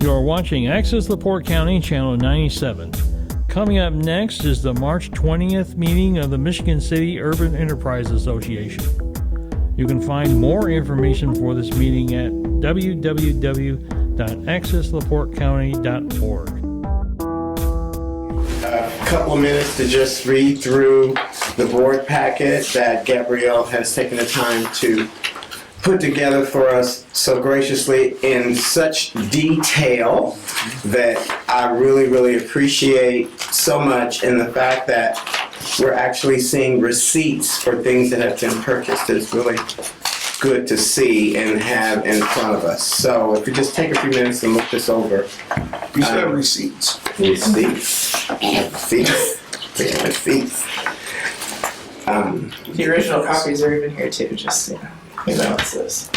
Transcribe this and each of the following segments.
You are watching Access LaPorte County, Channel 97. Coming up next is the March 20th meeting of the Michigan City Urban Enterprise Association. You can find more information for this meeting at www.accesslaportecounty.org. A couple of minutes to just read through the board packet that Gabrielle has taken the time to put together for us so graciously in such detail that I really, really appreciate so much, and the fact that we're actually seeing receipts for things that have been purchased is really good to see and have in front of us. So if you just take a few minutes and look this over. You said receipts. Receipts. Receipts. Receipts. The original copies are even here too, just so you know what's this.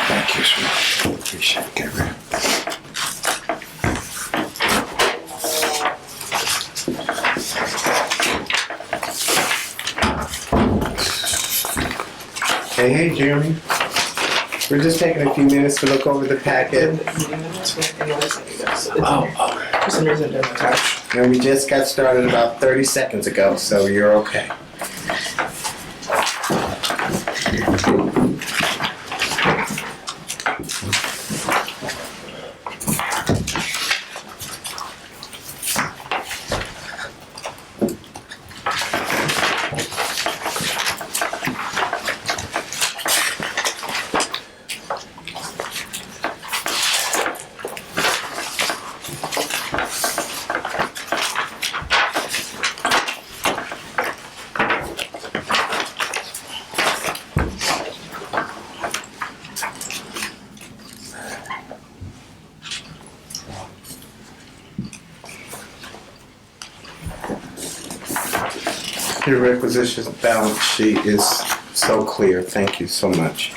Thank you, sir. Appreciate it, Gabriel. Hey, Jeremy. We're just taking a few minutes to look over the packet, For some reason it doesn't attach. and we just got started about 30 seconds ago, so you're okay. Your requisition balance sheet is so clear. Thank you so much.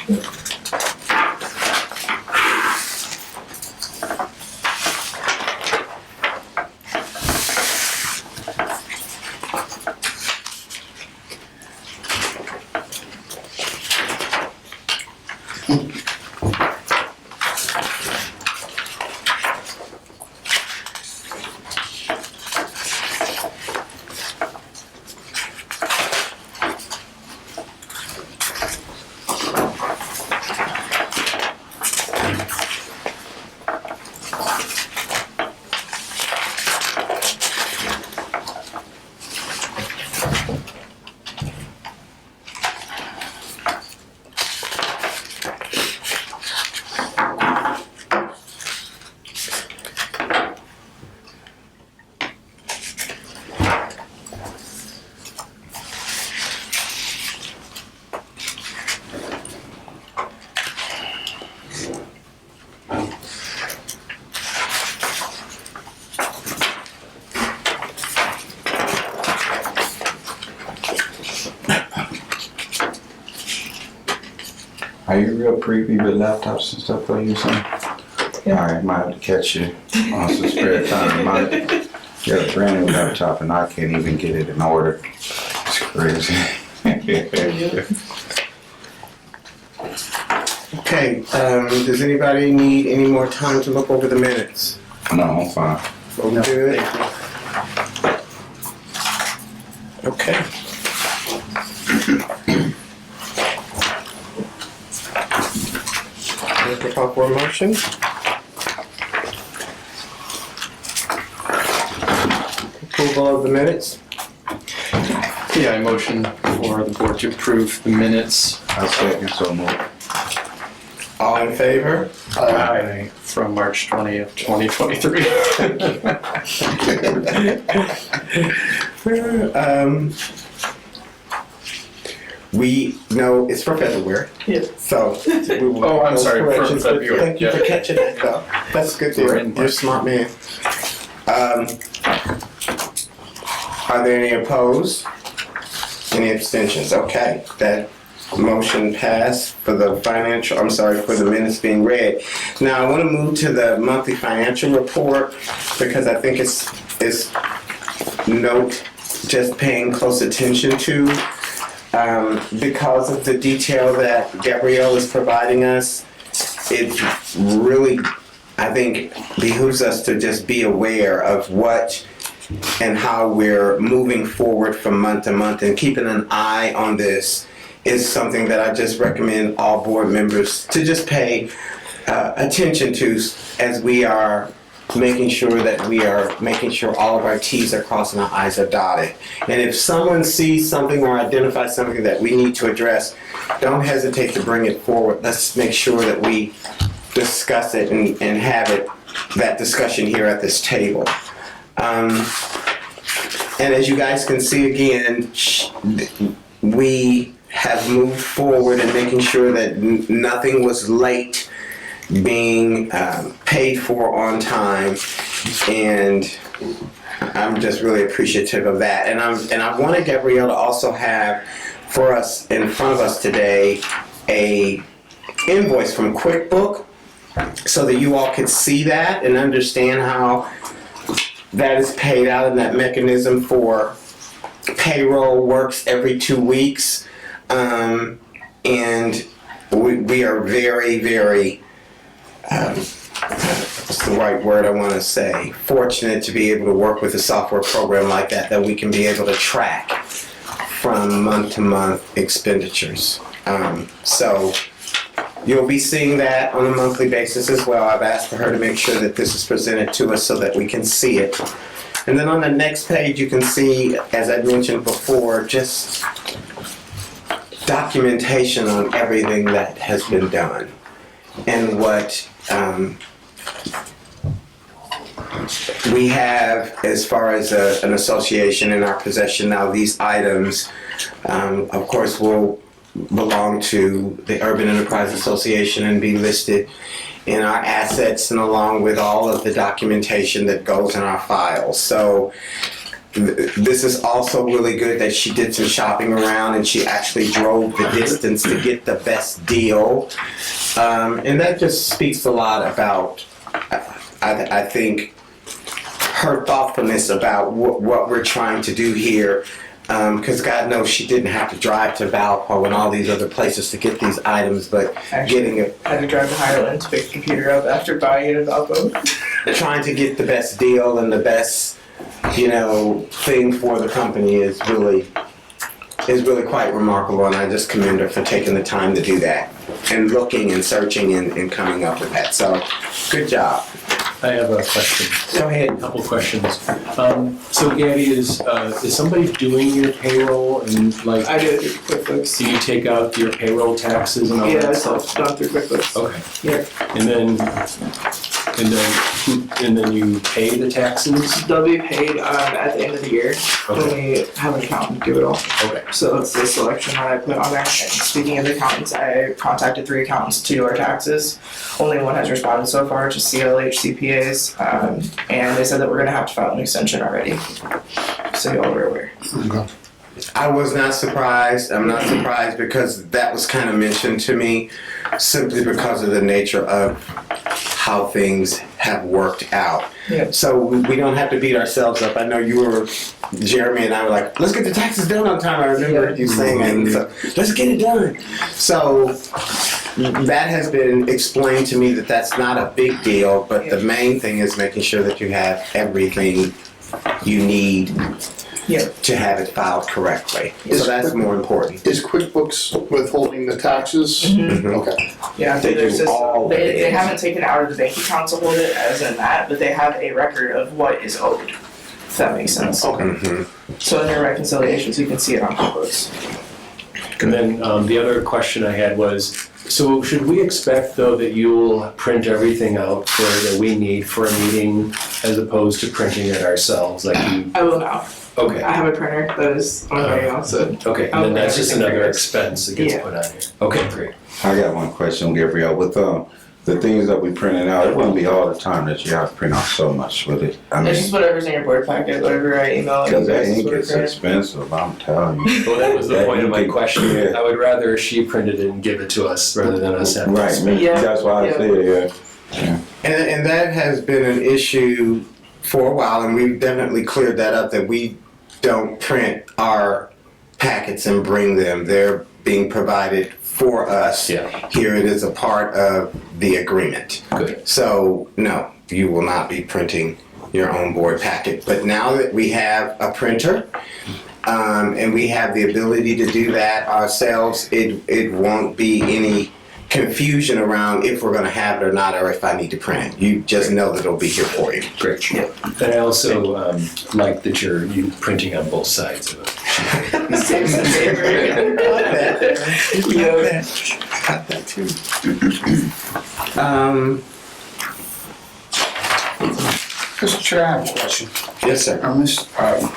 Are you real creepy with laptops and stuff like you saying? Yeah. Alright, might have to catch you on some spare time. You got a brand new laptop and I can't even get it in order. It's crazy. Okay, does anybody need any more time to look over the minutes? No, I'm fine. Are we good? Okay. Looking for a motion? Approval of the minutes? Yeah, I motion for the board to approve the minutes I second so moved. All in favor? from March 20th, 2023. we know it's for February. Yeah. So we will. Oh, I'm sorry, for corrections, but February, Thank you for yeah. catching that though. That's good to We're hear. in You're a March. smart man. Are there any opposed? Any abstentions? Okay, that motion passed for the for the minutes being read. Now I want to move to the monthly financial report because I think it's note just paying close attention to because of the detail that Gabrielle is providing us. It really, I think, behooves us to just be aware of what and how we're moving forward from month to month, and keeping an eye on this is something that I just recommend all board members to just pay attention to as we are making sure all of our T's are crossed and our I's are dotted. And if someone sees something or identifies something that we need to address, don't hesitate to bring it forward. Let's make sure that we discuss it and have that discussion here at this table. And as you guys can see again, we have moved forward in making sure that nothing was late being paid for on time, and I'm just really appreciative of that. And I wanted Gabrielle to also have for us in front of us today a invoice from QuickBook so that you all could see that and understand how that is paid out, and that mechanism for payroll works every 2 weeks. And we are very, very, what's the right word I want to say, fortunate to be able to work with a software program like that we can be able to track from month to month expenditures. So you'll be seeing that on a monthly basis as well. I've asked for her to make sure that this is presented to us so that we can see it. And then on the next page, you can see, as I mentioned before, just documentation on everything that has been done and what we have as far as an association in our possession now. These items, of course, will belong to the Urban Enterprise Association and be listed in our assets and along with all of the documentation that goes in our files. So this is also really good that she did some shopping around and she actually drove the distance to get the best deal. And that just speaks a lot about, I think, her thoughtfulness about what we're trying to do here. Because God knows she didn't have to drive to Valpo and all these other places to get these items, but getting it, I had to drive to Highland to pick the computer up after buying it at Valpo. trying to get the best deal and the best, thing for the company is really quite remarkable, and I just commend her for taking the time to do that and looking and searching and coming up with that. So, good job. I have a question. Go ahead. A couple questions. So Gabby, is somebody doing your payroll and like? I did it through QuickBooks. Do you take out your payroll taxes and all Yeah, that it's all stuff? done through QuickBooks. Okay. Yeah. And then you pay the taxes? They'll be paid at the end of the year when we have an accountant do it all. Okay. So that's the selection that I put on there. And speaking of accountants, I contacted 3 accountants to do our taxes. Only one has responded so far, to CLH CPAs, and they said that we're gonna have to file an extension already. So y'all are aware. I was not surprised. I'm not surprised because that was kind of mentioned to me simply because of the nature of how things have worked out. Yeah. So we don't have to beat ourselves up. I know Jeremy and I were like, let's get the taxes done on time. I remember you saying that. And so, let's get it done. So that has been explained to me that that's not a big deal, but the main thing is making sure that you have everything you need to have it filed correctly. So that's more important. Is QuickBooks withholding the taxes? Okay. Yeah, They their do system. all the They things. haven't taken it out of the bank account to hold it as in that, but they have a record of what is owed. If that makes sense. Mhm. So in your reconciliations, you can see it on QuickBooks. And then the other question I had was, so should we expect though that you'll print everything out that we need for a meeting as opposed to printing it ourselves? Like you, I will now. Okay, I have a printer that is on my email, so. okay, and then that's just Everything another figures. expense that gets Yeah. put on here. Okay, great. I got one question, Gabrielle. With the things that we printed out, it wouldn't be all the time that you have to print out so much with it. I It's mean, just whatever's in your board packet, whatever I email. because that you guys, ink is is what I expensive, I'm telling you. Well, that was the That point of you my can- question. yeah. I would rather she printed it and give it to us rather than us have to Right, spend. Yeah. that's why I Yeah. said, yeah. And that has been an issue for a while, and we've definitely cleared that up, that we don't print our packets and bring them. They're being provided for us. Yeah. Here it is a part of the agreement. Good. So, no, you will not be printing your own board packet. But now that we have a printer, and we have the ability to do that ourselves, it won't be any confusion around if we're going to have it or not, or if I need to print it. You just know that it'll be here for you. Great. And I also like that you printing on both sides of it. Saves the paper. Got that too. Mr. Chair, I have a question. Yes, sir. Ms.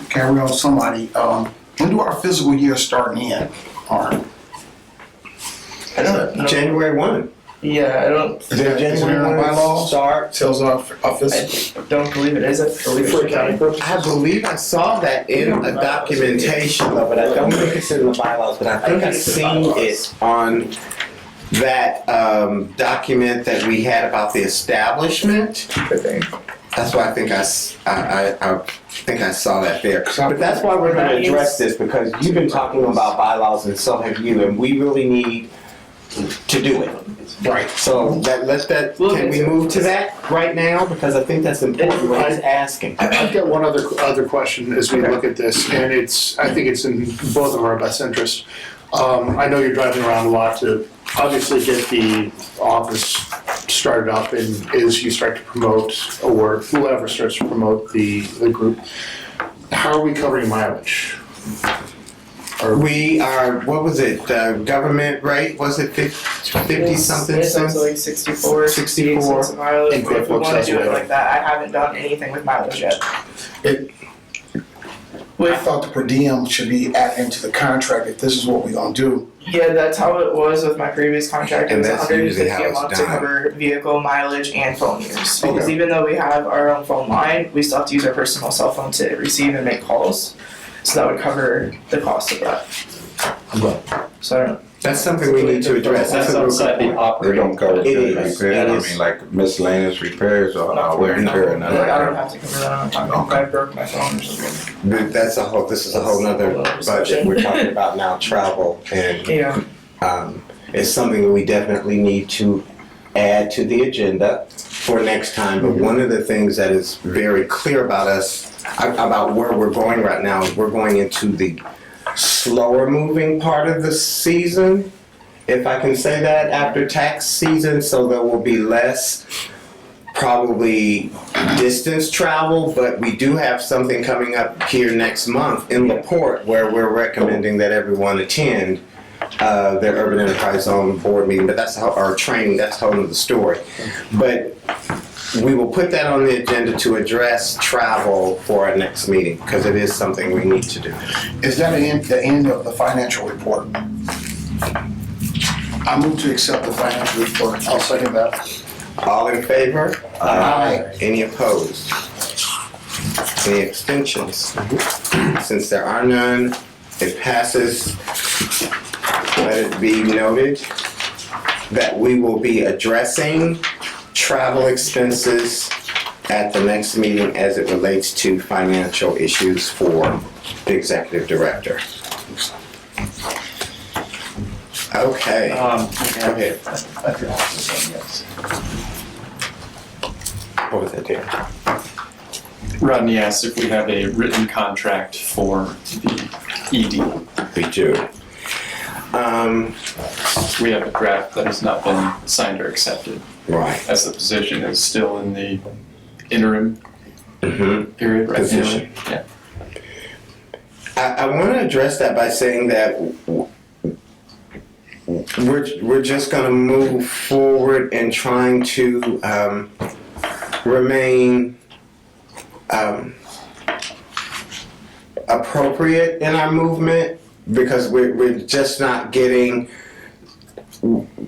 Gabrielle, somebody, when do our fiscal year start and end? Or, I don't know. January 1. Yeah, I don't. is that in our bylaws? Start. Tells our fiscal. I don't believe it is. It for county purposes. I believe I saw that in a documentation, but I don't think it's in the bylaws, but I think I've seen it on that document that we had about the establishment. That's why I think I think I saw that there. But that's why we're going to address this, because you've been talking about bylaws and so have you, and we really need to do it. Right. So can we move to that right now? Because I think that's important what he's asking. I've got one other question as we look at this, and I think it's in both of our best interests. I know you're driving around a lot to obviously get the office started up, and as you start to promote, or whoever starts to promote the group, how are we covering mileage? We are, what was it, government rate, was it 50 something It's cents? like 64, 68 cents a mile. And If we QuickBooks want as to do it well. like that, I haven't done anything with mileage yet. I thought the per diem should be added into the contract if this is what we're gonna do. Yeah, that's how it was with my previous contract. It And was that's usually 150 how a it's month to done. cover vehicle mileage and phone use. Because Okay. even though we have our own phone line, we still have to use our personal cell phone to receive and make calls. So that would cover the cost of that. So I don't. That's something we need to address. That's a real good point. They don't cover It the is. repair, It I is. mean, like miscellaneous repairs or wear and tear or nothing Like, I like don't that. have to cover that on top. If I broke my phone or something. This is a whole nother budget. We're talking about now travel, and Yeah. it's something that we definitely need to add to the agenda for next time. But one of the things that is very clear about us, about where we're going right now, is we're going into the slower moving part of the season, if I can say that, after tax season. So there will be less probably distance travel, but we do have something coming up here next month in LaPorte where we're recommending that everyone attend their Urban Enterprise Zone board meeting, but that's our training, that's a whole nother story. But we will put that on the agenda to address travel for our next meeting, because it is something we need to do. Is that the end of the financial report? I move to accept the financial report. I'll second that. All in favor? Aye. Any opposed? Any abstentions? Since there are none, it passes. Let it be noted that we will be addressing travel expenses at the next meeting as it relates to financial issues for the executive director. Okay, go ahead. What was that, Dan? Rodney asked if we have a written contract for the ED. We do. We have a draft that has not been signed or accepted, Right. as the position is still in the interim period right now. Position. Yeah. I want to address that by saying that we're just going to move forward and trying to remain appropriate in our movement because we're just not getting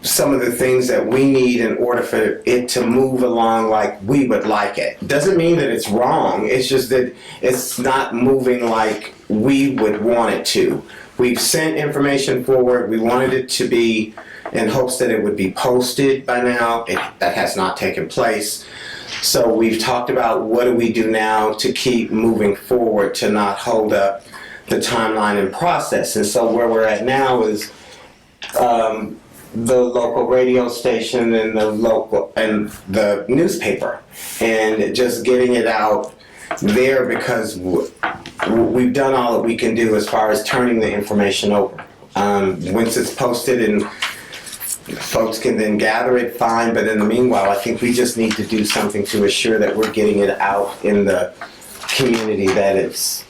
some of the things that we need in order for it to move along like we would like it. Doesn't mean that it's wrong, it's just that it's not moving like we would want it to. We've sent information forward, we wanted it to be in hopes that it would be posted by now. That has not taken place. So we've talked about what do we do now to keep moving forward to not hold up the timeline and process. And so where we're at now is the local radio station and the newspaper, and just getting it out there because we've done all that we can do as far as turning the information over. Once it's posted and folks can then gather it, fine, but in the meanwhile, I think we just need to do something to assure that we're getting it out in the community, that it's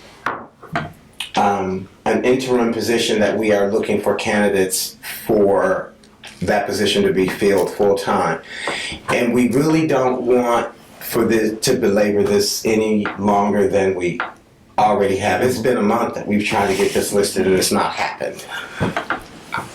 an interim position that we are looking for candidates for that position to be filled full time. And we really don't want for this to belabor this any longer than we already have. It's been a month that we've tried to get this listed and it's not happened.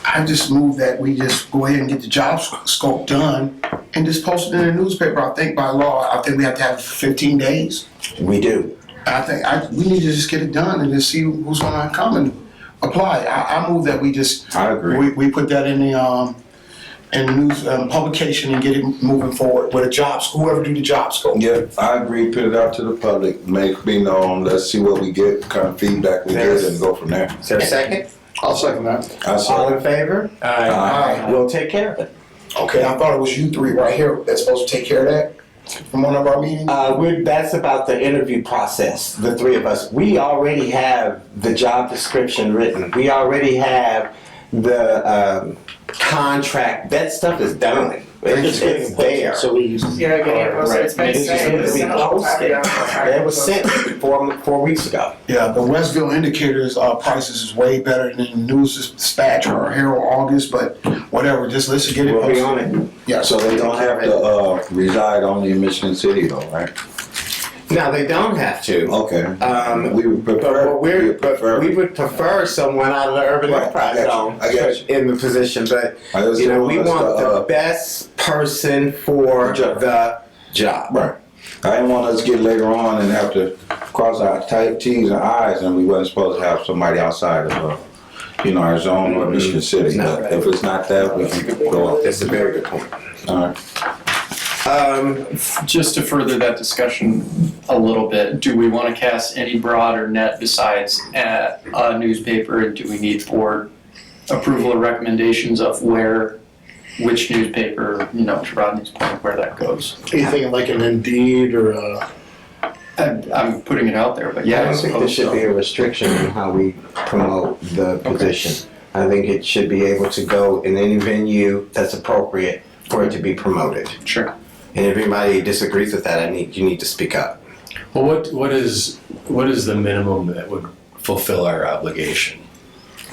I just move that we just go ahead and get the job scope done and just post it in the newspaper. I think by law, I think we have to have it for 15 days. We do. I think we need to just get it done and just see who's gonna come and apply. I move that we just, I agree. we put that in the news publication and get it moving forward with a job, whoever do the job scope. Yeah, I agree, put it out to the public, make me known, let's see what we get, kind of feedback we get and go from there. Is there a second? I'll second that. I All saw in favor? Aye. We'll take care of it. Okay, I thought it was you three right here that's supposed to take care of that from one of our meetings. That's about the interview process, the three of us. We already have the job description written. We already have the contract. That stuff is done. It's there. So we use. Yeah, getting it posted, it's been It's just saying, going it's to be been a long time posted. ago. It was sent 4 weeks ago. Yeah, the Westville Indicators prices is way better than the News Dispatch or Herald August, but whatever, just let's get it We'll be posted. on it. Yeah, So they don't have to reside only in Michigan City though, right? Now, they don't have to. Okay. We would But prefer. we would prefer someone out of the urban Right, enterprise I got you, zone I got you. in the position. But I just you know, don't we want us want to, the best person for The job. the job. Right. I didn't want us to get later on and have to cross our T's and I's and we wasn't supposed to have somebody outside of, our zone or Michigan City. No. But if it's not that, we can go up. That's a very good point. All right. Just to further that discussion a little bit, do we want to cast any broader net besides at a newspaper? And do we need board approval or recommendations of which newspaper, to Rodney's point, where that goes? Anything like an Indeed or I'm putting it out there, but yeah, I don't think there should be a restriction on how we promote the position. I think it should be able to go in any venue that's appropriate for it to be promoted. Sure. And if anybody disagrees with that, you need to speak up. Well, what is the minimum that would fulfill our obligation,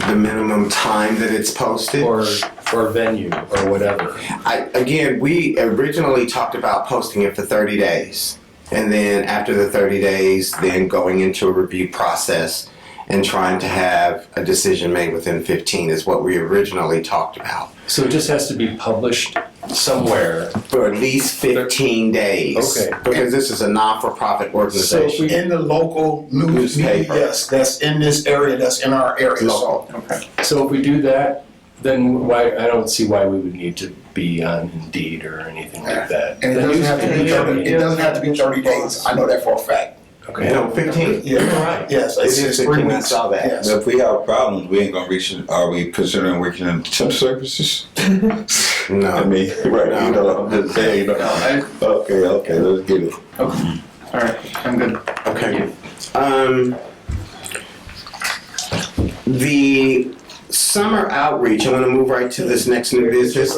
The minimum time that it's posted. or venue, or whatever? We originally talked about posting it for 30 days. And then after the 30 days, then going into a review process and trying to have a decision made within 15 is what we originally talked about. So it just has to be published somewhere. For at least 15 days. Okay. Because this is a non-for-profit So organization. in the local news media, Newspaper. yes, that's in this area, that's in our area. So Okay. So if we do that, then I don't see why we would need to be on Indeed or anything like that. and it doesn't have to be 30, it doesn't have to be 30 days. I know that for a fact. Okay. No, 15. Yeah, Right. yes, It it's is 3 15, I weeks. saw that. Yes. If we have problems, we ain't gonna are we considering working in temp services? I No. mean, right, I'm just saying, Okay, let's get it. Okay. All right. I'm good. Okay. The summer outreach, I want to move right to this next new business.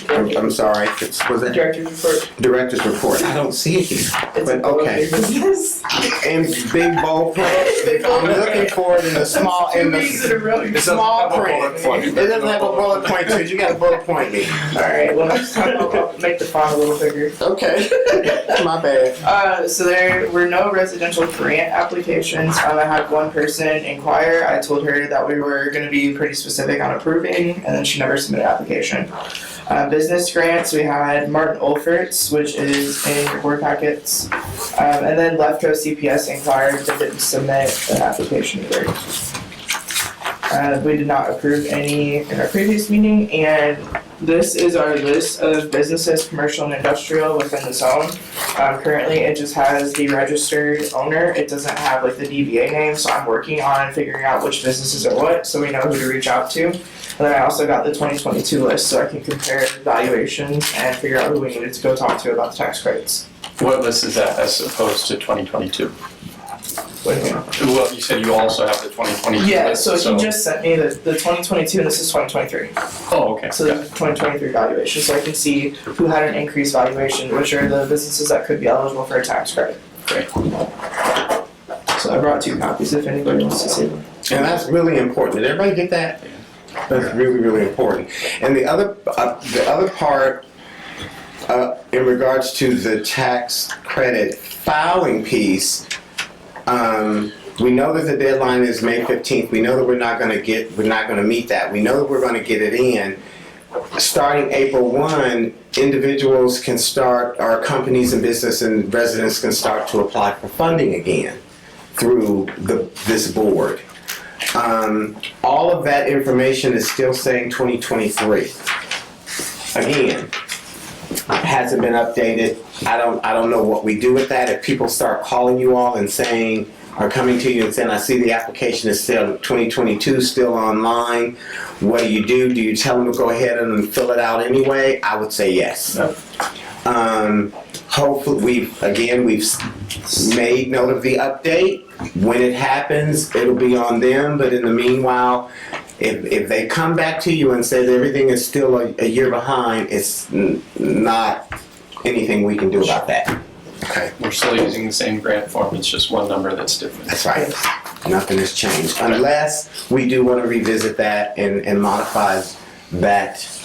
I'm sorry, was that Director's report. director's report? I don't see it here, It's but okay. business. In big bold print. I'm looking for it in the small, in the small print. It doesn't have a bullet point to it. You got to bullet point me. Alright, well next time I'll make the font a little bigger. Okay. My bad. So there were no residential grant applications. I had one person inquire. I told her that we were gonna be pretty specific on approving, and then she never submitted an application. Business grants, we had Martin Olferts, which is in your board packets. And then Left Coast CPS inquired but didn't submit an application either. We did not approve any in our previous meeting, and this is our list of businesses, commercial and industrial, within the zone. Currently, it just has the registered owner. It doesn't have like the DBA name, so I'm working on figuring out which businesses are what, so we know who to reach out to. And then I also got the 2022 list, so I can compare valuations and figure out who we needed to go talk to about the tax credits. What list is that as opposed to 2022? What do you mean? Well, you said you also have the 2022 Yeah, list, so he just sent me the 2022, and this is 2023. Oh, okay. So the 2023 valuation, so I can see who had an increased valuation, which are the businesses that could be eligible for a tax credit. Great. So I brought 2 copies if anybody wants to see them. And that's really important. Did everybody get that? That's really, really important. And the other part, in regards to the tax credit filing piece, we know that the deadline is May 15th. We know that we're not going to meet that. We know that we're going to get it in. Starting April 1, individuals can start, or companies and business and residents can start to apply for funding again through this board. All of that information is still saying 2023. Again, hasn't been updated. I don't know what we do with that. If people start calling you all and saying, are coming to you and saying, I see the application is still 2022, still online, what do? Do you tell them to go ahead and fill it out anyway? I would say yes. Hopefully, we've made note of the update. When it happens, it'll be on them, but in the meanwhile, if they come back to you and say that everything is still a year behind, it's not anything we can do about that. Okay. We're still using the same grant form, it's just one number that's different. That's right. Nothing has changed. Unless we do want to revisit that and modify that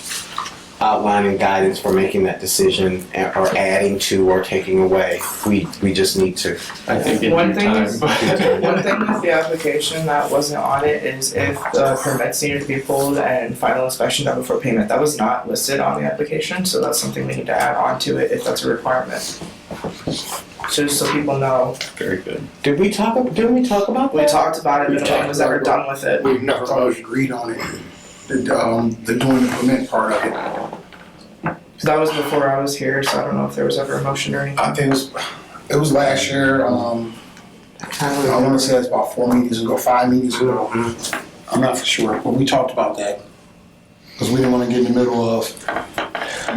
outline and guidance for making that decision, or adding to or taking away. We just need to. I think in One due thing time. is- One thing with the application that wasn't on it is if the permits needed to be pulled and final inspection done before payment. That was not listed on the application, so that's something we need to add on to it if that's a requirement. So just so people know, Very good. Didn't we talk about that? we talked about it, We but no one talked was ever about it. done with it. We've never always agreed on it, the doing the permit part of it. So that was before I was here, so I don't know if there was ever a motion or anything. I think it was last year, I wanna say it's about 4 meetings ago, 5 meetings ago. I'm not for sure, but we talked about that. Cause we didn't wanna get in the middle of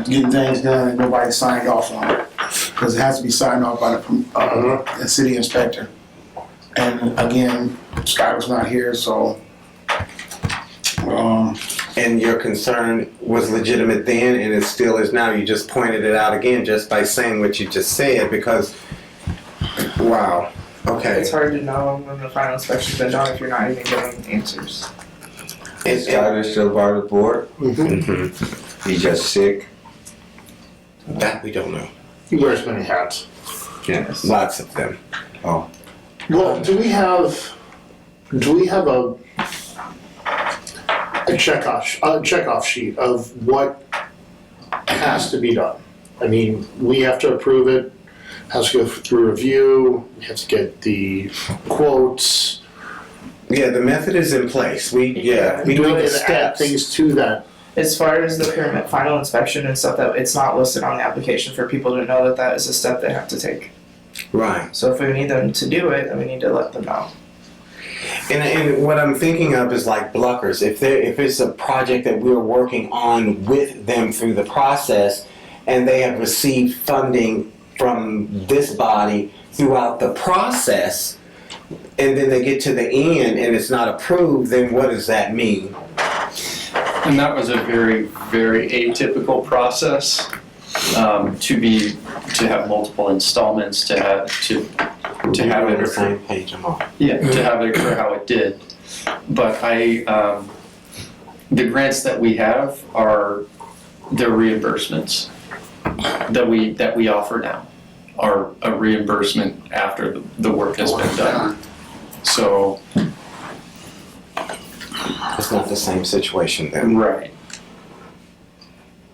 getting things done and nobody signed off on it. Cause it has to be signed off by the city inspector. And again, Scott was not here, so, And your concern was legitimate then, and it still is now. You just pointed it out again just by saying what you just said, because, wow, okay. It's hard to know when the final inspection's been done if you're not even getting answers. Is Scott still part of the board? Mhm. He's just sick. That we don't know. He wears many hats. Yes. Lots of them. Well, do we have a checkoff sheet of what has to be done? I mean, we have to approve it, has to go through review, we have to get the quotes. Yeah, the method is in place. We do the add steps. things to that. As far as the permit final inspection and stuff, that it's not listed on the application for people to know that that is a step they have to take. Right. So if we need them to do it, then we need to let them know. And what I'm thinking of is like Bluckers. If it's a project that we're working on with them through the process, and they have received funding from this body throughout the process, and then they get to the end and it's not approved, then what does that mean? And that was a very, very atypical process, to have multiple installments, to have We're on it the same page, I'm on. Yeah, to have it occur how it did. But the grants that we have are, they're reimbursements that we offer now, are a reimbursement after the work has been done. So, It's not the same situation then. right.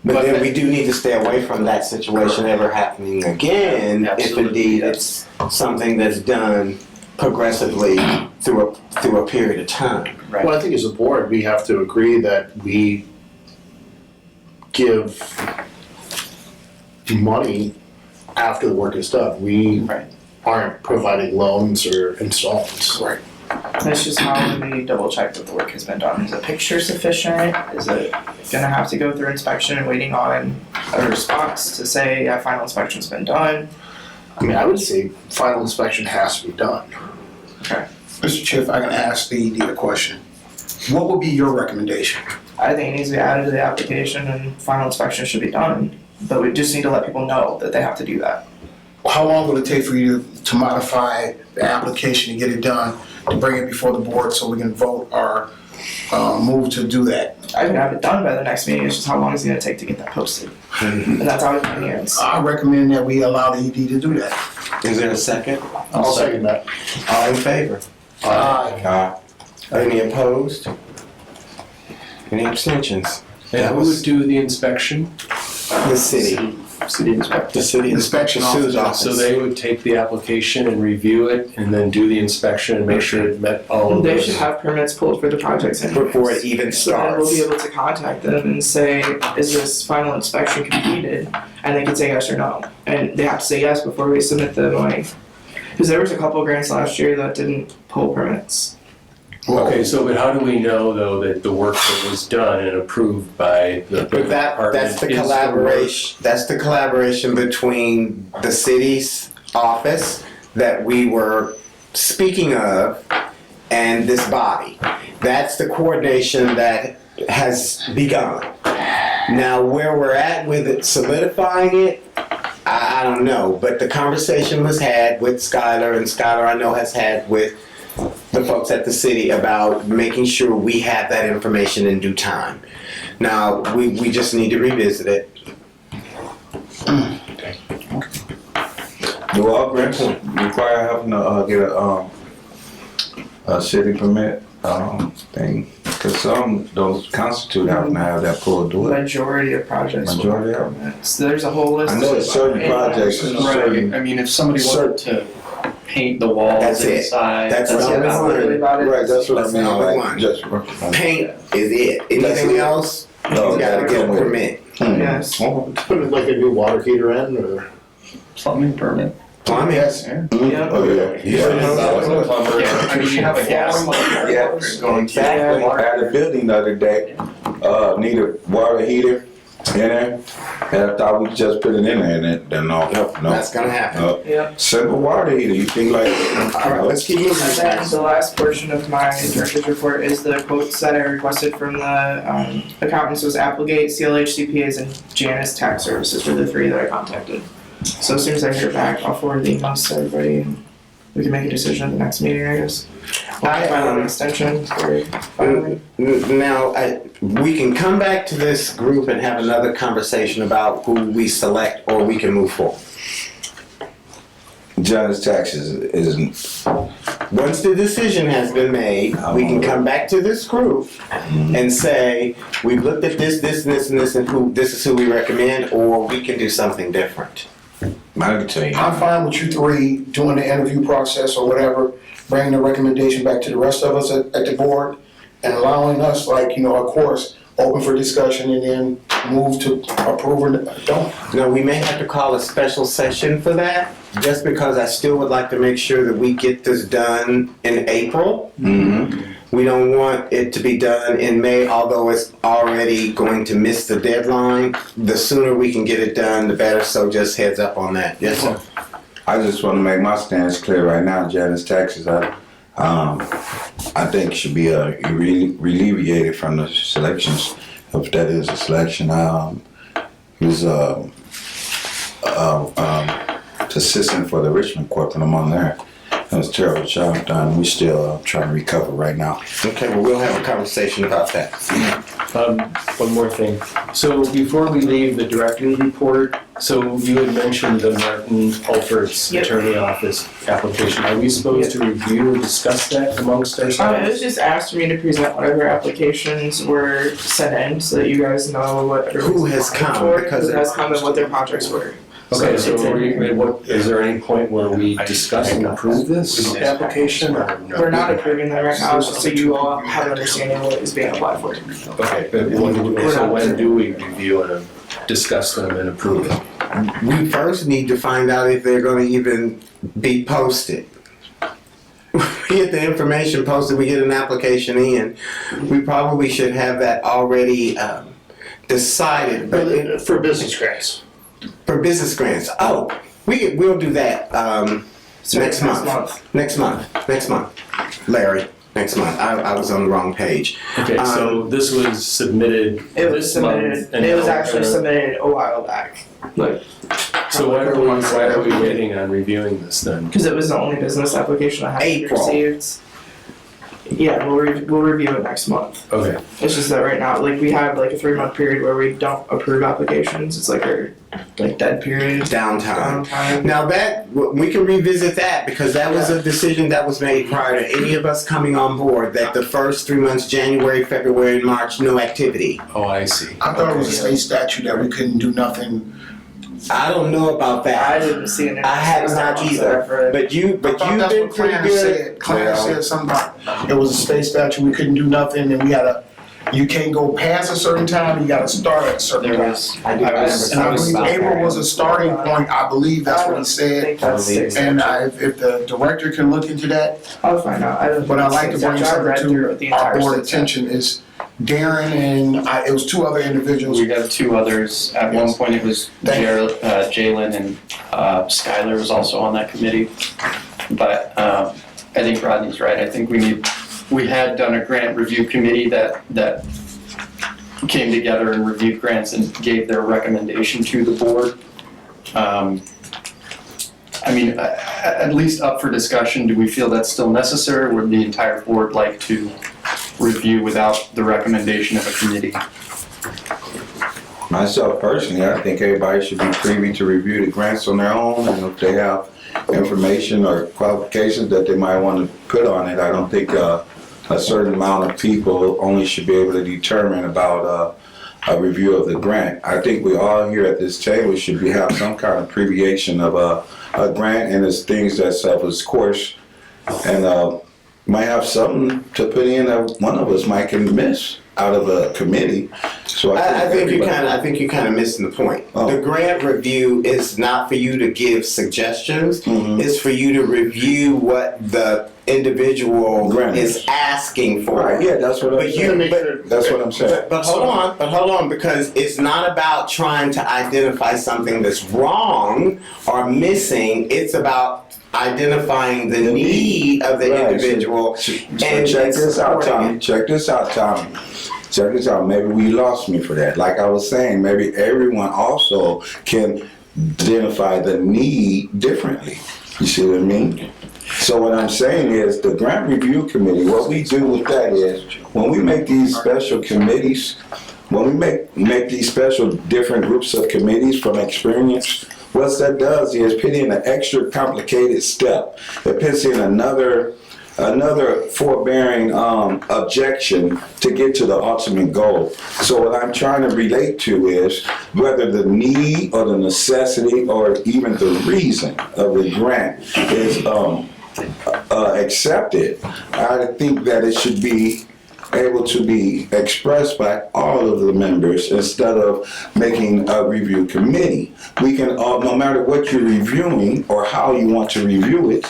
But then we do need to stay away from that situation ever happening again, if Absolutely, indeed yes. it's something that's done progressively through a period of time. Right. Well, I think as a board, we have to agree that we give money after the work is done. We Right. aren't providing loans or installments. Right. It's just how do we double check that the work has been done? Is a picture sufficient? Is it gonna have to go through inspection and waiting on a response to say, yeah, final inspection's been done? I mean, I would say final inspection has to be done. Mr. Chair, if I can ask the ED a question. What would be your recommendation? I think it needs to be added to the application and final inspection should be done, but we just need to let people know that they have to do that. How long will it take for you to modify the application to get it done, to bring it before the board so we can vote or move to do that? I can have it done by the next meeting, it's just how long is it gonna take to get that posted? And that's always my hands. I recommend that we allow the ED to do that. Is there a second? I'll second that. All in favor? Aye. Any opposed? Any abstentions? And who would do the inspection? The city. City inspector. The city Inspection Sue's officer. So they would take the application and review it and then do the inspection and make sure it met all of They those. should have permits pulled for the projects anyways. before it even So then we'll starts. be able to contact them and say, is this final inspection completed? And they can say yes or no. And they have to say yes before we submit the money. Because there was a couple of grants last year that didn't pull permits. Okay, so but how do we know though that the work that was done and approved by the But that's the department is collaboration, that's the collaboration between the city's office that we were speaking of and this body. That's the coordination that has begun. Now, where we're at with it solidifying it, I don't know, but the conversation was had with Skylar, and Skylar I know has had with the folks at the city about making sure we have that information in due time. Now, we just need to revisit it. Do all grants require having to get a city permit thing? Because some those constitute having to have that pulled do it. Majority of projects will have Majority of permits. There's a whole list. I know it's certain projects. Right, I mean, if somebody wanted to paint the walls That's it. inside. That's That's the it, that's literally only one. about it. Right, that's what I That's mean. the only Like, one. just Paint is it. Anything else, you No, gotta get a permit. Yes. Put like a new water heater in or? Plumbing permit. Plumbing. Yes. Yeah. Oh yeah. Yeah, I mean, you have a gas line. Yeah. Going to. Exactly. I had a building the other day, needed water heater in there, and I thought we could just put it in there, and it, then no, That's gonna happen. Yep. simple water heater. You think like, All right, let's keep moving. And then the last portion of my director's report is the quotes that I requested from the accountants was Applegate, CLH CPAs, and Janus Tax Services were the three that I contacted. So as soon as I hear back, I'll forward the emails to everybody and we can make a decision at the next meeting, I guess. I, File an extension for filing. Now, we can come back to this group and have another conversation about who we select, or we can move forward. John's taxes isn't. Once the decision has been made, we can come back to this group and say, we've looked at this, this, and this, and this, and this is who we recommend, or we can do something different. I can tell you. I'm fine with you three doing the interview process or whatever, bringing the recommendation back to the rest of us at the board and allowing us, like, of course, open for discussion and then move to approve or don't. Now, we may have to call a special session for that, just because I still would like to make sure that we get this done in April. Mm-hmm. We don't want it to be done in May, although it's already going to miss the deadline. The sooner we can get it done, the better, so just heads up on that. Yes, sir. I just want to make my stance clear right now. Janice taxes, I think should be alleviated from the selections if that is a selection. He was assistant for the Richmond Corp, and I'm on there. That was a terrible job done. We still trying to recover right now. Okay, well, we'll have a conversation about that. One more thing. So before we leave the director's report, so you had mentioned the Martin Holford's Yep. attorney office application. Are we supposed to review and discuss that amongst It was ourselves? just asked for me to present whatever applications were sent in so that you guys know what Who has applying come, for, because who has come and what their projects were. Okay, so it's in- what, is there any point where we discuss and approve this application or no? We're not approving that right now, so you all have an understanding of what is being applied for. Okay, but when do we review and discuss them and approve them? We first need to find out if they're gonna even be posted. We get the information posted, we get an application in, we probably should have that already decided, but For business grants. for business grants, we'll do that So next month. Next month, Larry, next month. I was on the wrong page. Okay, so this was submitted It was this month. submitted, and it was now we're actually gonna- submitted a while back. So why are we waiting on reviewing this then? Because it was the only business application I had April. received. Yeah, we'll review it next month. Okay, It's just that right now, like, we have like a 3-month period where we don't approve applications. It's like our, like, dead period, Downtime. downtime. Now that, we can revisit that because that was a decision that was made prior to any of us coming on board, that the first 3 months, January, February, and March, no activity. oh, I see. I thought it was a state statute that we couldn't do nothing. I don't know about I that. didn't see it. I have not either. But you've I thought that's been what pretty Clarence good. said. Clarence said something about, it was a state statute, we couldn't do nothing, and you can't go past a certain time, you gotta start at a certain There time. was, I do I was, And I I was, believe April was a starting point, I believe that's what he I said. think that's six. And if the director can look into that, I'll find out. I don't what I'd think like to it's bring six. I read something through it the to our entire board six. attention is Darren and it was 2 other individuals. we got 2 others. At one point it was Jalen and Skylar was also on that committee. But I think Rodney's right. I think we had done a grant review committee that came together and reviewed grants and gave their recommendation to the board. I mean, at least up for discussion, do we feel that's still necessary, or would the entire board like to review without the recommendation of a committee? Myself personally, I think everybody should be privy to review the grants on their own, and if they have information or qualifications that they might want to put on it, I don't think a certain amount of people only should be able to determine about a review of the grant. I think we all here at this table should have some kind of abbreviation of a grant and its things that self its course, and might have something to put in that one of us might can miss out of a committee. So I think you everybody- kind of missing the point. Oh. The grant review is not for you to give suggestions. Mhm. It's for you to review what the individual Grant is asking for. Right, yeah, that's what I'm But saying. you, but, That's what I'm saying. but hold on, because it's not about trying to identify something that's wrong or missing. It's about identifying the need of the Right, individual. So And check this out, supporting Tommy. Check this out, Tommy. Check this out. Maybe we lost me for that. Like I was saying, maybe everyone also can identify the need differently. You see what I mean? So what I'm saying is the grant review committee, what we do with that is when we make these special committees, when we make these special different groups of committees from experience, what that does is put in an extra complicated step. It puts in another forbearing objection to get to the ultimate goal. So what I'm trying to relate to is whether the need or the necessity or even the reason of the grant is accepted. I think that it should be able to be expressed by all of the members instead of making a review committee. We can, no matter what you're reviewing or how you want to review it,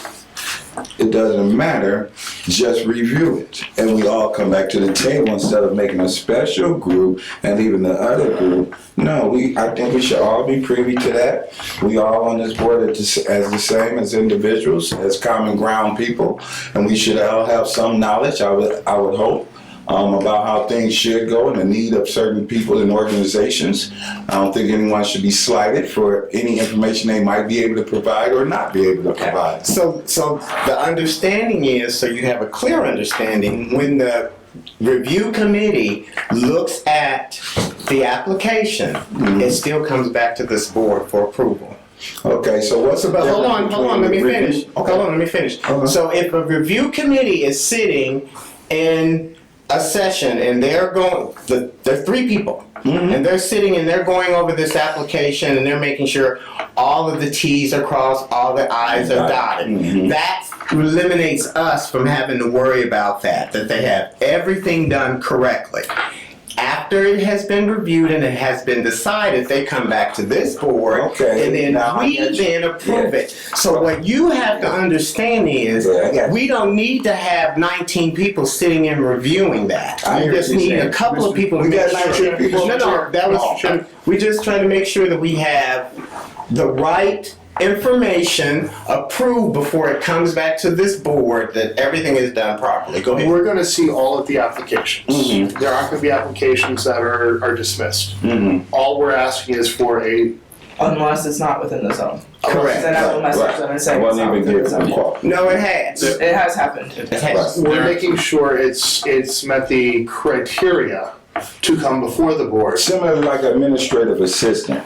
it doesn't matter, just review it. And we all come back to the table instead of making a special group and leaving the other group. No, I think we should all be privy to that. We all on this board as the same as individuals, as common ground people, and we should all have some knowledge, I would hope, about how things should go and the need of certain people and organizations. I don't think anyone should be slighted for any information they might be able to provide or not be able to provide. So the understanding is, so you have a clear understanding, when the review committee looks at the application, it still comes back to this board for approval. Okay, so what's the But hold on, difference let me between finish. review- Hold on, let me finish. Okay. So if a review committee is sitting in a session and they're going, there are 3 people, and they're sitting and they're going over this application and they're making sure all of the T's are crossed, all the I's are dotted. That eliminates us from having to worry about that they have everything done correctly. After it has been reviewed and it has been decided, they come back to this board, Okay, and then now I we get you. then approve it. So what you have to understand is, Yeah, I got you. we don't need to have 19 people sitting and reviewing that. I We hear just what you're need a saying. couple of people to We make got 19 sure. people. No, that was, we just try to make sure that we have the right information approved before it comes back to this board, that everything is done properly. Go ahead. We're gonna see all of the applications. Mhm. There aren't gonna be applications that are dismissed. All we're asking is for Unless it's not within the zone. Correct. Then I will message them and I say it's wasn't not even within the getting the zone. call. No, it has. It has happened. It has. we're making sure it's met the criteria to come before the board. Similar like administrative assistant.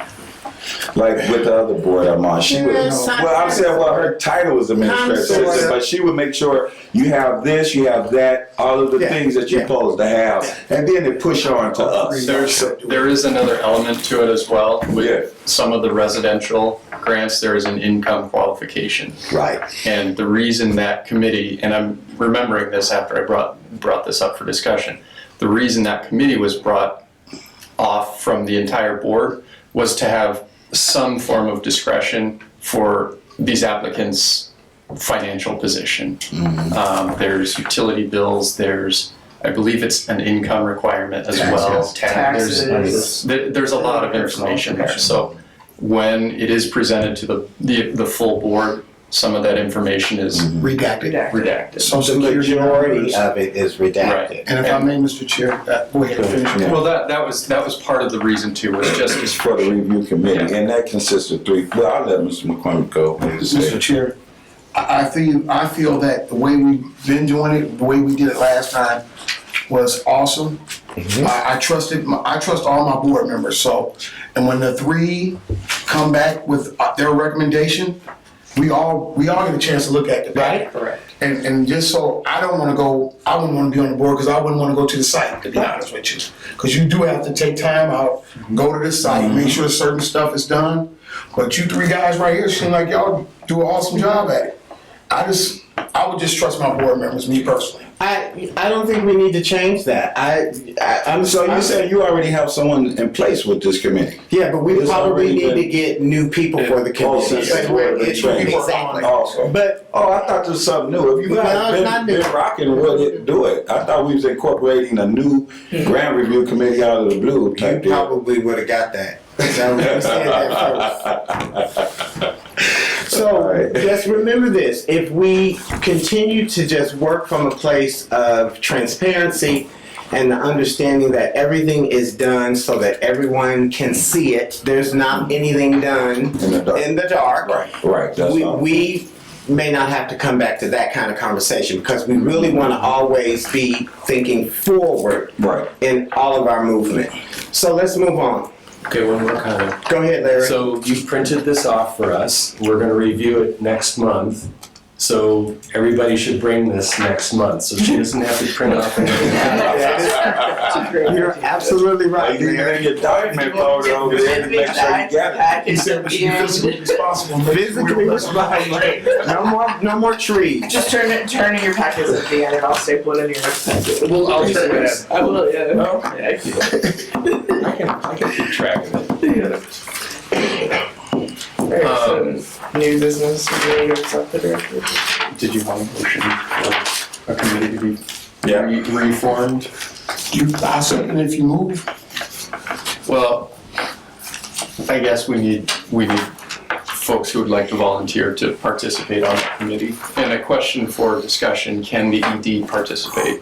Like with the other board I'm on, she would, Yes, well, I'm saying, well, her title was administrative Kind of, assistant, but she would make sure you have this, you have that, all of the Yeah, things that you're yeah. supposed to have, and then it push on to us. There is another element to it as well. Yeah. With some of the residential grants, there is an income qualification. Right. And the reason that committee, and I'm remembering this after I brought this up for discussion, the reason that committee was brought off from the entire board was to have some form of discretion for these applicants' financial position. There's utility bills, I believe it's an income requirement as well. Taxes. There's a lot of information there. So when it is presented to the full board, some of that information is Redacted. redacted. Social The Security majority numbers. of it is redacted. And if I may, Mr. Chair, go ahead and finish. Yeah. Well, that was part of the reason too, was just as For the review committee, and that consists of 3, well, I'll let Mr. McCormick go. Mr. Chair, I feel that the way we've been doing it, the way we did it last time was awesome. I trust all my board members, so, and when the 3 come back with their recommendation, we all get a chance to look at it, right? Correct. And just so, I wouldn't want to be on the board because I wouldn't want to go to the site, to be honest with you. Because you do have to take time out, go to the site, make sure certain stuff is done. But you 3 guys right here seem like y'all do an awesome job at it. I would just trust my board members, me personally. I don't think we need to change that. I'm So you said you already have someone in place with this committee? yeah, but we It's probably already need been- to get new people for the Oh, committee. since they were in training. Exactly. Oh, But oh, I thought there was something new. If you No, guys it's not new. been rocking with it, do it. I thought we was incorporating a new grant review committee out of the blue you type deal. probably would have got that. So we said that first. So Alright. just remember this, if we continue to just work from a place of transparency and the understanding that everything is done so that everyone can see it, there's not anything done In the dark. Right, that's all. we may not have to come back to that kind of conversation because we really want to always be thinking forward Right. in all of our movement. So let's move on. Okay, one more comment. Go ahead, Larry. So you printed this off for us. We're gonna review it next month. So everybody should bring this next month, so she doesn't have to print off anything. You're absolutely right, You Larry. bring your document load over there to make sure you got it. He said we should be physically responsible. Physically responsible. No more trees. Just turn in your packets at the end and I'll staple it in your next packet. Well, I'll turn it in. I will, yeah. I can keep track of it. Alright, so new business, we accept the director. Did you want a motion for a committee to be Yeah. reformed? I second if you move. Well, I guess we need folks who would like to volunteer to participate on the committee. And a question for discussion, can the ED participate?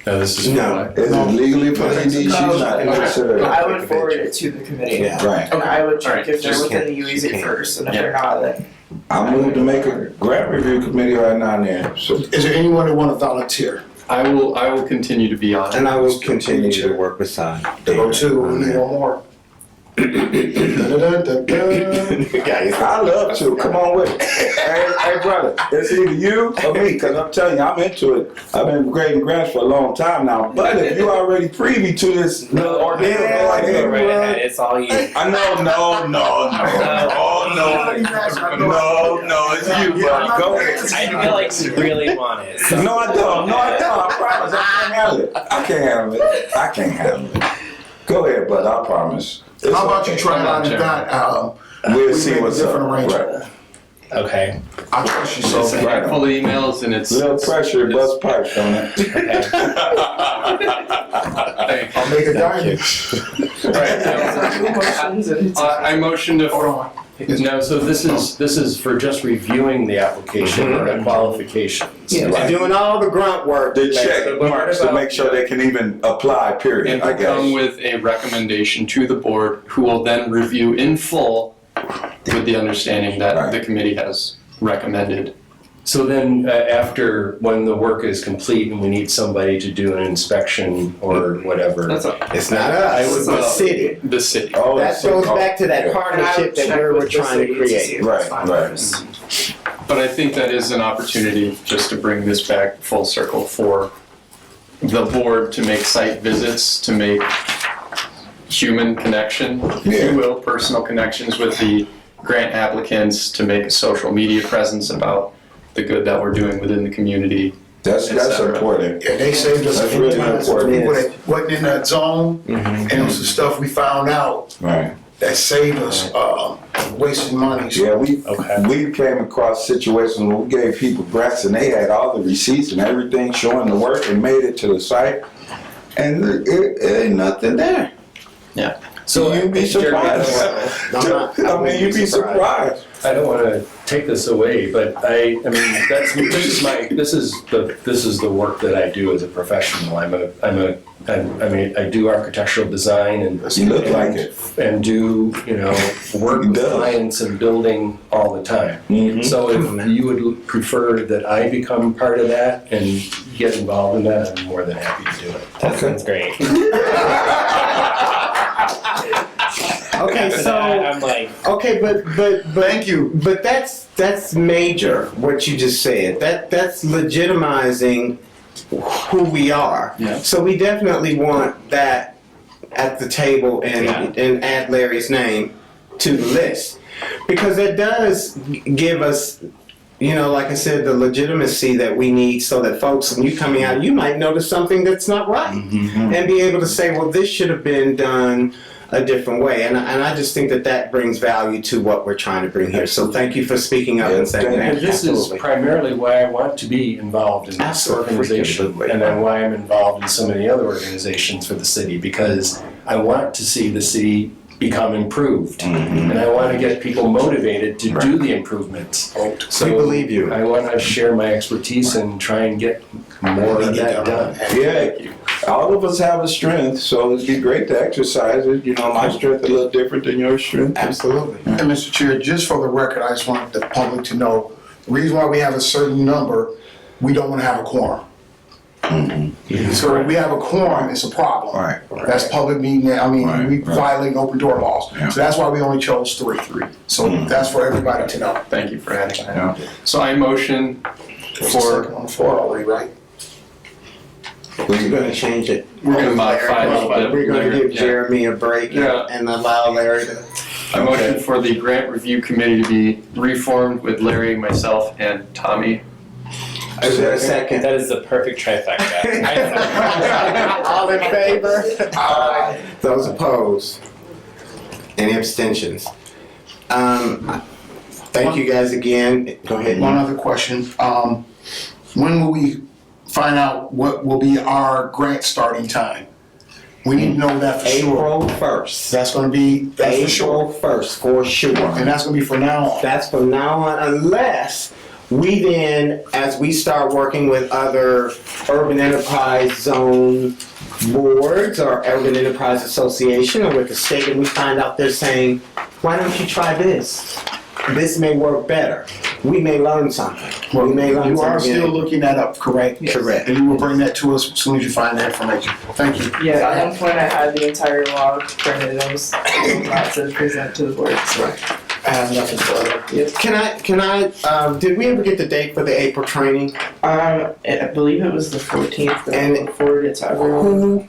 No, this is. No. Is it legally for ED? She's not considered. I would forward it to the committee. Yeah. Right. And I would Alright, check if they're just within the you UEZ can't. first, and if Yeah. they're not, then I moved to make a grant review committee right now there. So Is there anyone that want to volunteer? I will continue to be on it. And I will continue to work beside. To go to, we need one more. Guys, I love to. Come on with it. Hey, brother, it's either you or me, because I'm telling you, I'm into it. I've been grading grants for a long time now. But if you already privy to this little ordeal, go ahead. It's all you. I know, no, it's you, bro. Go ahead. I feel like you really want it. So. No, I don't. I promise. I can't handle it. Go ahead, bud. I promise. It's How about you okay. try out if that, We'll we see make a what's up. different arrangement. Right. Okay. I trust you It's so. a handful of emails and it's. Little pressure, bust pipes on it. Thank you. I'll make a diamond. motions and. I motion to. Hold on. No, so this is for just reviewing the application or the qualifications. yeah, doing all the grunt work. The check marks to make sure they can even apply, period, And I to come guess. with a recommendation to the board, who will then review in full with the understanding that Right. the committee has recommended. So then, after, when the work is complete and we need somebody to do an inspection or whatever. It's not us, it's the city. The city. Oh, That it's- goes back to that yeah. partnership that we're trying to create. Right. But I think that is an opportunity, just to bring this back full circle, for the board to make site visits, to make human connection, if Yeah. you will, personal connections with the grant applicants, to make a social media presence about the good that we're doing within the community. That's etc. important. Yeah, they saved us That's a few really times. important. People that wasn't in that zone, and it was the stuff we found out Right. that saved us, wasting money. So Yeah, we Okay. we came across situations where we gave people grants and they had all the receipts and everything showing the work and made it to the site, and it ain't nothing there. So you'd be surprised. I mean, you'd be surprised. I don't want to take this away, but I mean, this is the work that I do as a professional. I do architectural design and. You look like it. And do, work He with does. clients and building all the time. Mhm. So if you would prefer that I become part of that and get involved in that, I'm more than happy to do it. That sounds great. Okay, After so, that, I'm like, okay, but thank you. But that's major, what you just said. That's legitimizing who we are. Yeah. So we definitely want that at the table and add Larry's name to the list. Because it does give us, like I said, the legitimacy that we need so that folks, when you coming out, you might notice something that's not right. And be able to say, well, this should have been done a different way. And I just think that brings value to what we're trying to bring here. So thank you for speaking up and saying that. And this is Absolutely. primarily why I want to be involved in this Absolutely. organization, and then why I'm involved in so many other organizations for the city, because I want to see the city become improved, and I want to get people motivated to do the improvements. So We believe you. I want to share my expertise and try and get more of that done. Yeah, all of us have a strength, so it'd be great to exercise it. My strength is a little different than your strength. Absolutely. And Mr. Chair, just for the record, I just want the public to know, the reason why we have a certain number, we don't want to have a quorum. So if we have a quorum, it's a problem. Right. That's public meeting, Right, we right. violate open door laws. Yeah. So that's why we only chose three. So that's for everybody to know. Thank you for adding that. Yeah. So I motion There's a second on the floor already, right? We're going to change it. We're gonna modify it a little bit. We're going to give Yeah. Jeremy a break Yeah. and allow Larry to. I motion for the grant review committee to be reformed with Larry, myself, and Tommy. Is there a second? that is the perfect trifecta. All in favor? Aye. Those opposed? Any abstentions? Thank you guys again. Go ahead. One other question, when will we find out what will be our grant starting time? We need to know that for sure. April 1st. That's for sure. April 1st, for sure. And that's gonna be from now on. That's from now on, unless we then, as we start working with other urban enterprise zone boards or urban enterprise association or with the state, and we find out they're saying, why don't you try this? This may work better. We may learn something. We may learn You are something. still looking that up, correct? Correct. And you will bring that to us as soon as you find that information. Thank you. Yeah, at one point I had the entire log printed. I was about to present to the board. So. I have nothing further. Can I, did we ever get the date for the April training? I believe it was the 14th. That And- I look forward to everyone. Who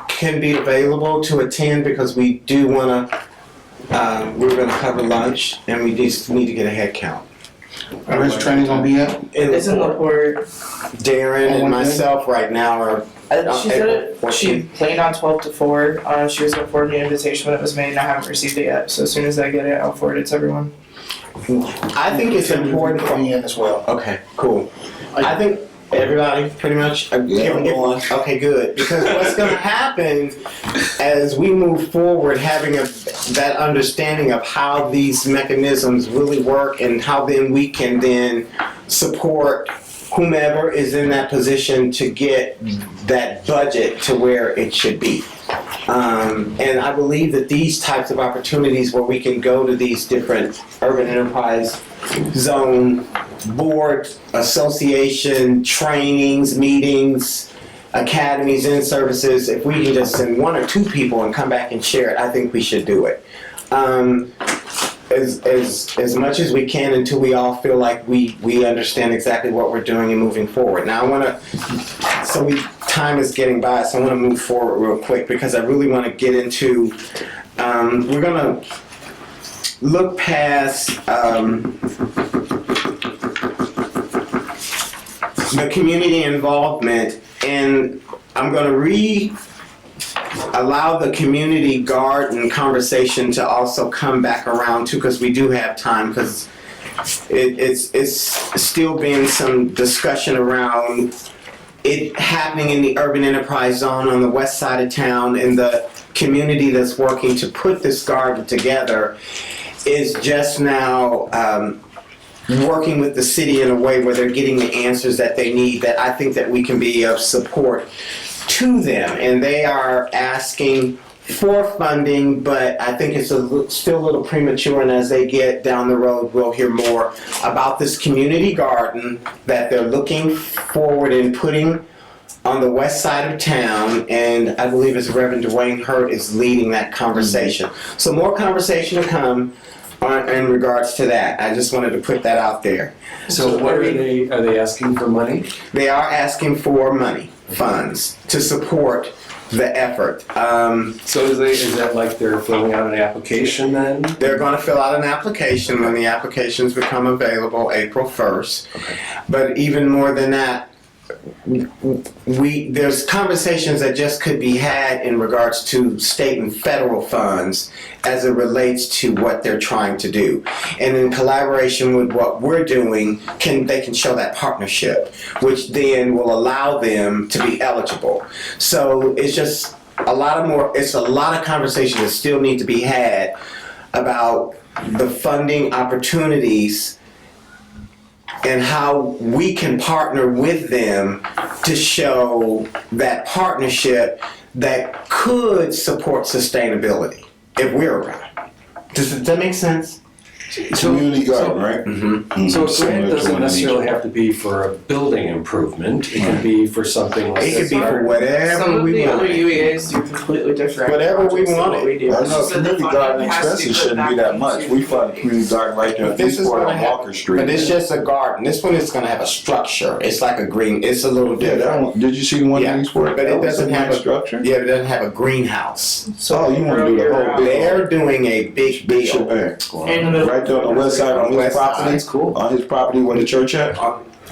can be available to attend, because we do wanna, we're gonna cover lunch and we just need to get a head count. Where's the training gonna be at? It's in Laporte. Darren and myself right now are, She said April she 14th. planned on 12 to 4. She was gonna forward me an invitation when it was made, and I haven't received it yet. So as soon as I get it, I'll forward it to everyone. I think it's important for Me in as well. Okay, cool. I think everybody, pretty much. Okay, good. Because what's going to happen as we move forward, having that understanding of how these mechanisms really work and how then we can then support whomever is in that position to get that budget to where it should be. And I believe that these types of opportunities where we can go to these different urban enterprise zone board, association, trainings, meetings, academies, and services, if we can just send one or two people and come back and share it, I think we should do it. As much as we can until we all feel like we understand exactly what we're doing and moving forward. Now I want to, time is getting by, so I want to move forward real quick because I really want to get into, we're going to look past the community involvement, and I'm going to allow the community garden conversation to also come back around too, because we do have time, because it's still been some discussion around it happening in the urban enterprise zone on the west side of town, and the community that's working to put this garden together is just now working with the city in a way where they're getting the answers that they need, that I think that we can be of support to them. And they are asking for funding, but I think it's still a little premature, and as they get down the road, we'll hear more about this community garden that they're looking forward in putting on the west side of town, and I believe it's Reverend Dwayne Hurt is leading that conversation. So more conversation to come in regards to that. I just wanted to put that out there. So what are they asking for money? They are asking for money, funds, to support the effort. So is that like they're filling out an application then? They're going to fill out an application when the applications become available April 1st. Okay. But even more than that, there's conversations that just could be had in regards to state and federal funds as it relates to what they're trying to do. And in collaboration with what we're doing, they can show that partnership, which then will allow them to be eligible. So it's just a lot of conversations that still need to be had about the funding opportunities and how we can partner with them to show that partnership that could support sustainability if we're around. Does that make sense? Community garden, right? Mm-hmm. So a Similar grant to doesn't one in necessarily each. have to be for a building improvement. It can be for something like It could be for Some whatever of we the other want. UEAs do completely different Whatever we projects than want what it. we do. I It's know just that the community funding garden has to expenses put shouldn't be back that much. into- We fund a community garden right there at This is Eastport gonna on have, Walker Street. but it's just a garden. This one is going to have a structure. It's like a green. It's a little Yeah, that different. one, did you see the one Yeah, in Eastport? but it That was doesn't a have nice a structure. Yeah, it doesn't have a greenhouse. Oh, you want to do the whole big They're doing a big big deal. shebang. In the middle. Right there on the west side on his West side. property. That's cool. On his property where the church at.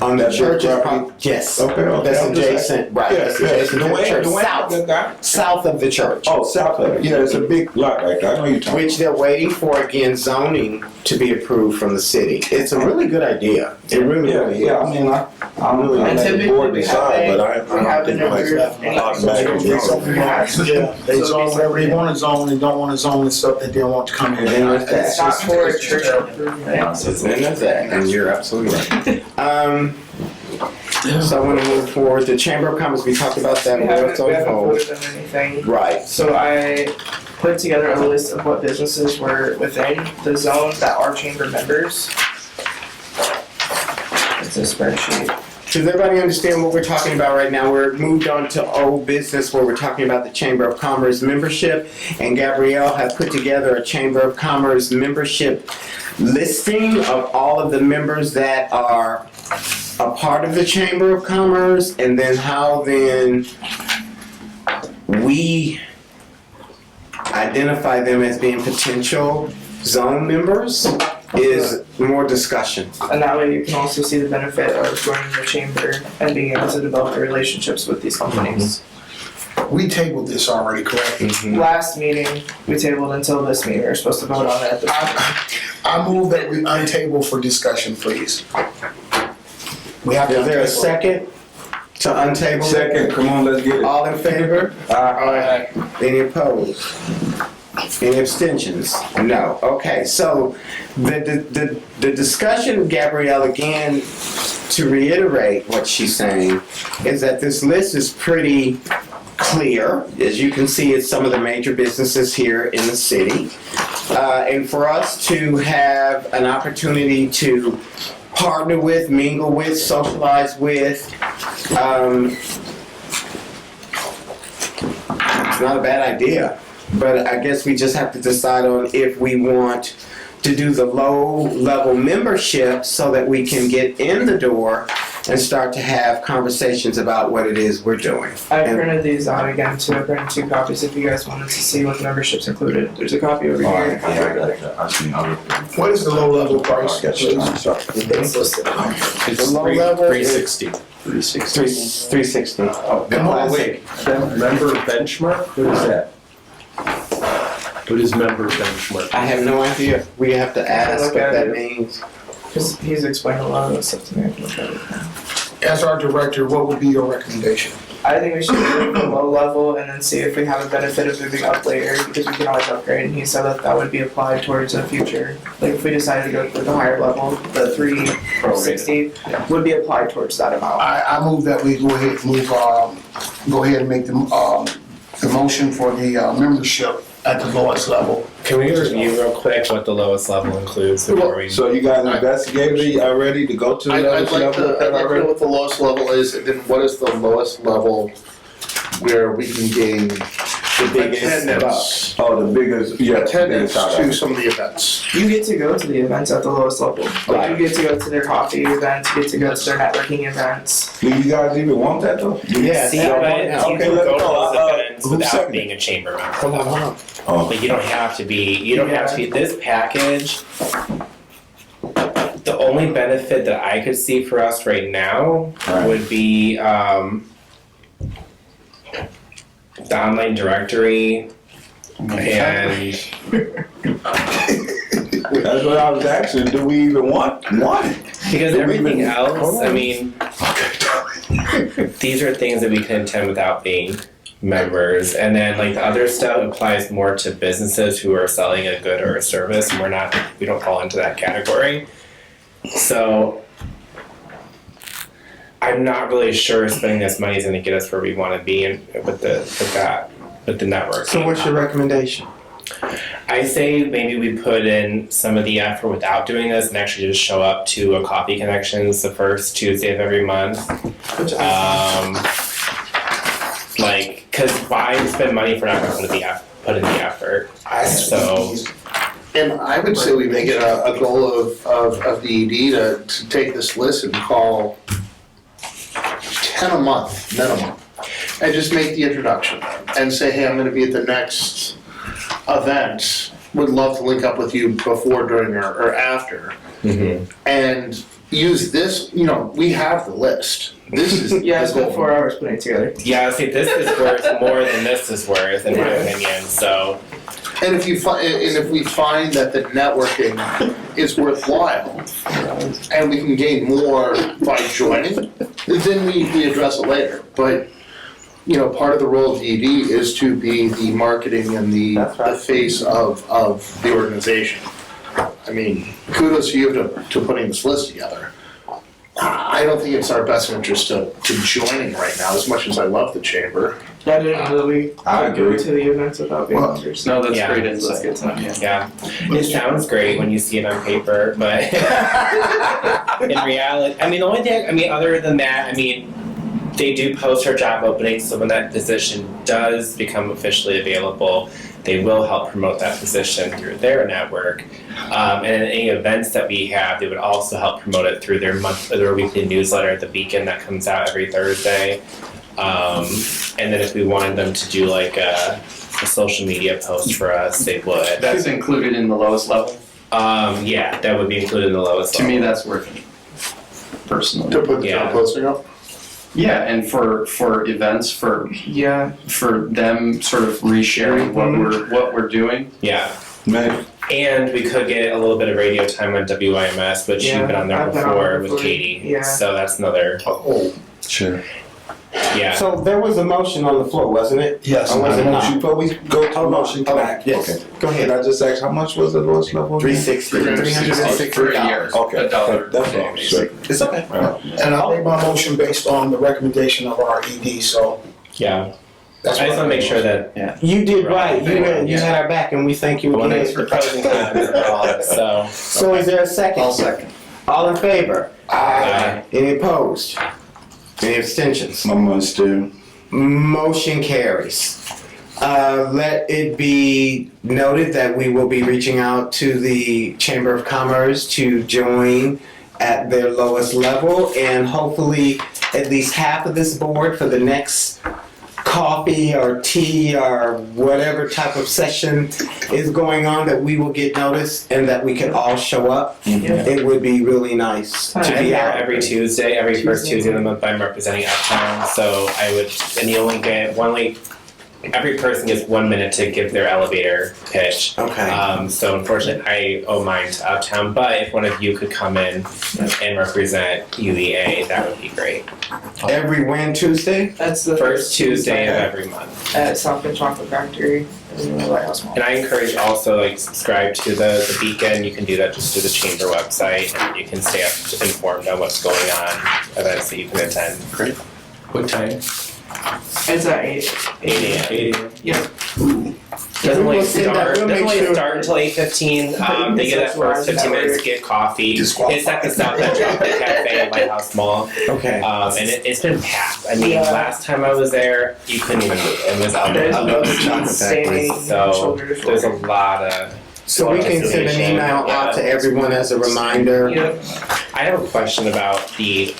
On the That church property? property? Yes. Okay, okay. That's I'm just adjacent, right, that's adjacent to the church, south of the church. Oh, south of it. Yeah, it's a big lot right there. I know you're talking. Which they're waiting for, again, zoning to be approved from the city. It's a really good idea. It really, Yeah, really is. yeah. I mean, I'm really And let the typically board we decide, have but I we haven't don't think approved like any automatically. Yeah, they zone whatever they want to zone, they don't want to zone the stuff that they don't want to come in. And with that, It's not for a church improvement. it's in that, and you're absolutely right. So I want to move forward. The Chamber of Commerce, we talked about that. We What's haven't on hold? voted on anything. Right. So I put together a list of what businesses were within the zone that are chamber members. It's a spreadsheet. Does everybody understand what we're talking about right now? We're moved on to old business where we're talking about the Chamber of Commerce membership, and Gabrielle has put together a Chamber of Commerce membership listing of all of the members that are a part of the Chamber of Commerce, and then how then we identify them as being potential zone members is more discussion. And that way you can also see the benefit of joining the chamber and being able to develop the relationships with these companies. We tabled this already, correct? Last meeting, we tabled until this meeting. We were supposed to vote on it at the I move that we untable for discussion, please. We have to. Is there a untable. second to untable? Second, come on, let's get it. All in favor? Aye. Any opposed? Any abstentions? No. Okay, so the discussion, Gabrielle, again, to reiterate what she's saying, is that this list is pretty clear. As you can see, it's some of the major businesses here in the city. And for us to have an opportunity to partner with, mingle with, socialize with, it's not a bad idea. But I guess we just have to decide on if we want to do the low-level membership so that we can get in the door and start to have conversations about what it is we're doing. I And- printed these out again too. I printed 2 copies if you guys wanted to see what the membership's included. There's a copy over here. I've seen other. What is the low level price? It's listed. It's low level is- 360. 360. And what- Classic. Member benchmark, what is that? What is member benchmark? I have no idea. We have to ask Look what at that it. means. Because he's explained a lot of this stuff to me. I can look at it now. As our director, what would be your recommendation? I think we should do the low level and then see if we have a benefit of moving up later because we can always upgrade. And he said that that would be applied towards a future. Like if we decided to go with the higher level, the 360 would be applied towards that amount. I move that we go ahead and move, go ahead and make the motion for the membership at the lowest level. Can we review real quick what the lowest level includes before we? So you guys investigated it already to go to the I'd lowest like level? to know what the lowest level is, and then what is the lowest level where we can gain attendance, Oh, the biggest, yeah. the attendance biggest out to of it. some of the events. You get to go to the events at the lowest level. Like you get to go to their coffee events, you get to go to their networking events. Do you guys even want that though? Yeah, See, yeah, but yeah. you Okay, can let go me to know. those events Who without seconded? being a chamber member. Hold on. Oh, Like you don't have to be. You don't have to be. This package. The only benefit that I could see for us right now Right. would be the online directory and that's what I was asking. Do we even want it? because Do we everything even- else, hold I on. mean, these are things that we can attend without being members, and then like the other stuff applies more to businesses who are selling a good or a service, and we don't fall into that category. So I'm not really sure spending this money is going to get us where we want to be with the network. So what's your recommendation? I say maybe we put in some of the effort without doing this and actually just show up to a Coffee Connections the first Tuesday of every month. Cause why spend money if we're not going to put in the effort? So And I would say we make it a goal of the ED to take this list and call 10 a month minimum. And just make the introduction and say, hey, I'm gonna be at the next event. would love to link up with you before, during, or after. Mm-hmm. And use this, you know, we have the list. This is. Yeah, I spent 4 hours putting it together. Yeah, see, this is worth more than this is worth, in my opinion. So, And if we find that the networking is worthwhile, and we can gain more by joining, then we address it later. But, you know, part of the role of the ED is to be the marketing and the face of the organization. I mean, kudos to you to putting this list together. I don't think it's our best interest to joining right now, as much as I love the chamber. I didn't know that we I could go agree. to the events without being Well, members. No, that's Yeah. great So that's insight. good to know. yeah. It sounds great when you see it on paper, but in reality, I mean, the only thing, I mean, other than that, I mean, they do post our job openings, so when that position does become officially available, they will help promote that position through their network. And any events that we have, they would also help promote it through their weekly newsletter, The Beacon, that comes out every Thursday. And then if we wanted them to do like a social media post for us, they would. That's included in the lowest level. Yeah, that would be included in the lowest To me, level. that's worth it, personally. To put the Yeah. job posting up. Yeah, and for events, for Yeah, them sort of resharing what we're doing. Yeah. Man, And we could get a little bit of radio time on WIMS, which Yeah, you've been on there I've been on before it with before. Katie. Yeah. So that's another, Oh, sure. yeah. So there was a motion on the floor, wasn't it? Yes, Or was it not? Before we go to Oh, motion, oh, can I? yes. Okay. Go ahead. Can I just ask, how much was the lowest level? again? 360. For a year. Okay, $1. that's all. Sure. It's okay. And I made my motion based on the recommendation of our ED, so Yeah. that's I what just want to make sure that You did right. You Yeah. had our back, and we thank you one again. is for pros and cons of all, so. So is there a second? I'll second. All in favor? Aye. Any opposed? Any abstentions? My month's due. Motion carries. Let it be noted that we will be reaching out to the Chamber of Commerce to join at their lowest level, and hopefully at least half of this board for the next coffee or tea or whatever type of session is going on, that we will get notice and that we can all show up. It would be really nice to I'm be here out. every Tuesday, every first Tuesday of the month. I'm representing Uptown, so I would, and you only get every person gets 1 minute to give their elevator pitch. Okay. So unfortunately, I owe mine to Uptown, but if one of you could come in and represent UEA, that would be great. Every when Tuesday? that's the First Tuesday of every month. at South Bend Chocolate Factory in the Lighthouse Mall. And I encourage also like subscribe to the Beacon. You can do that just through the chamber website, and you can stay up informed on what's going on, events that you can attend. Great. What time? It's at 8. 8 a.m. Yeah. Doesn't We'll really send that. start. We'll Doesn't make really sure- start until 8:15. They get that first 15 minutes to get coffee. It's at the South Bend Chocolate Cafe at Lighthouse Mall, Okay. and it's been packed. I mean, Yeah. last time I was there, you couldn't even move. It was out There's there. love the chocolate factory. standing So shoulder to there's a shoulder. lot of. So we can send an email out to everyone as a reminder. Yeah. I have a question about the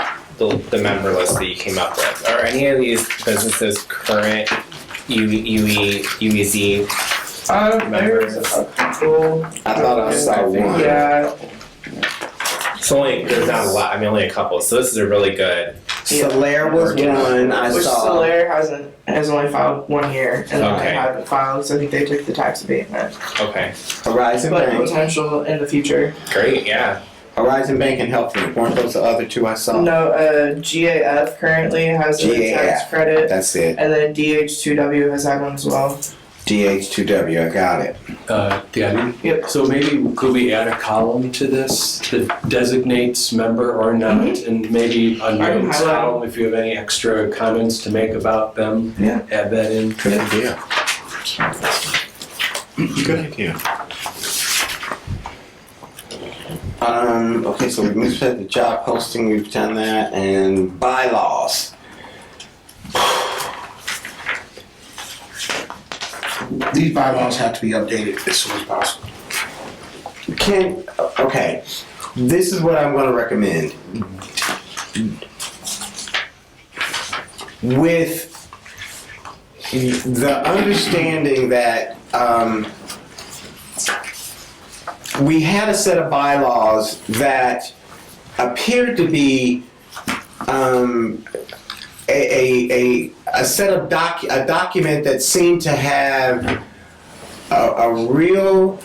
member list that you came up with. Are any of these businesses current UEZ? There's a couple. I thought I saw one. Yeah. There's not a lot. I mean, only a couple. So this is a really good. Solaire was one I Which saw. Solaire has only filed 1 year, and I Okay. haven't filed, so I think they took the tax abatement. Okay, Horizon But Bank. potential in the future. great. Yeah. Horizon Bank and Health Group. Weren't those the other two I saw? No, GAF currently has a tax GAF. credit, That's it. and then DH2W has had one as well. DH2W. I got it. Gabby? Yep. So maybe could we add a column to this that designates member or not? And maybe on I can your highlight. column, if you have any extra comments to make about them, Yeah. add that in. Good idea. Good idea. Okay, so we've said the job posting, we've done that, and bylaws. these bylaws have to be updated as soon as possible. Okay, this is what I'm gonna recommend. With the understanding that, we had a set of bylaws that appeared to be a set of a document that seemed to have a real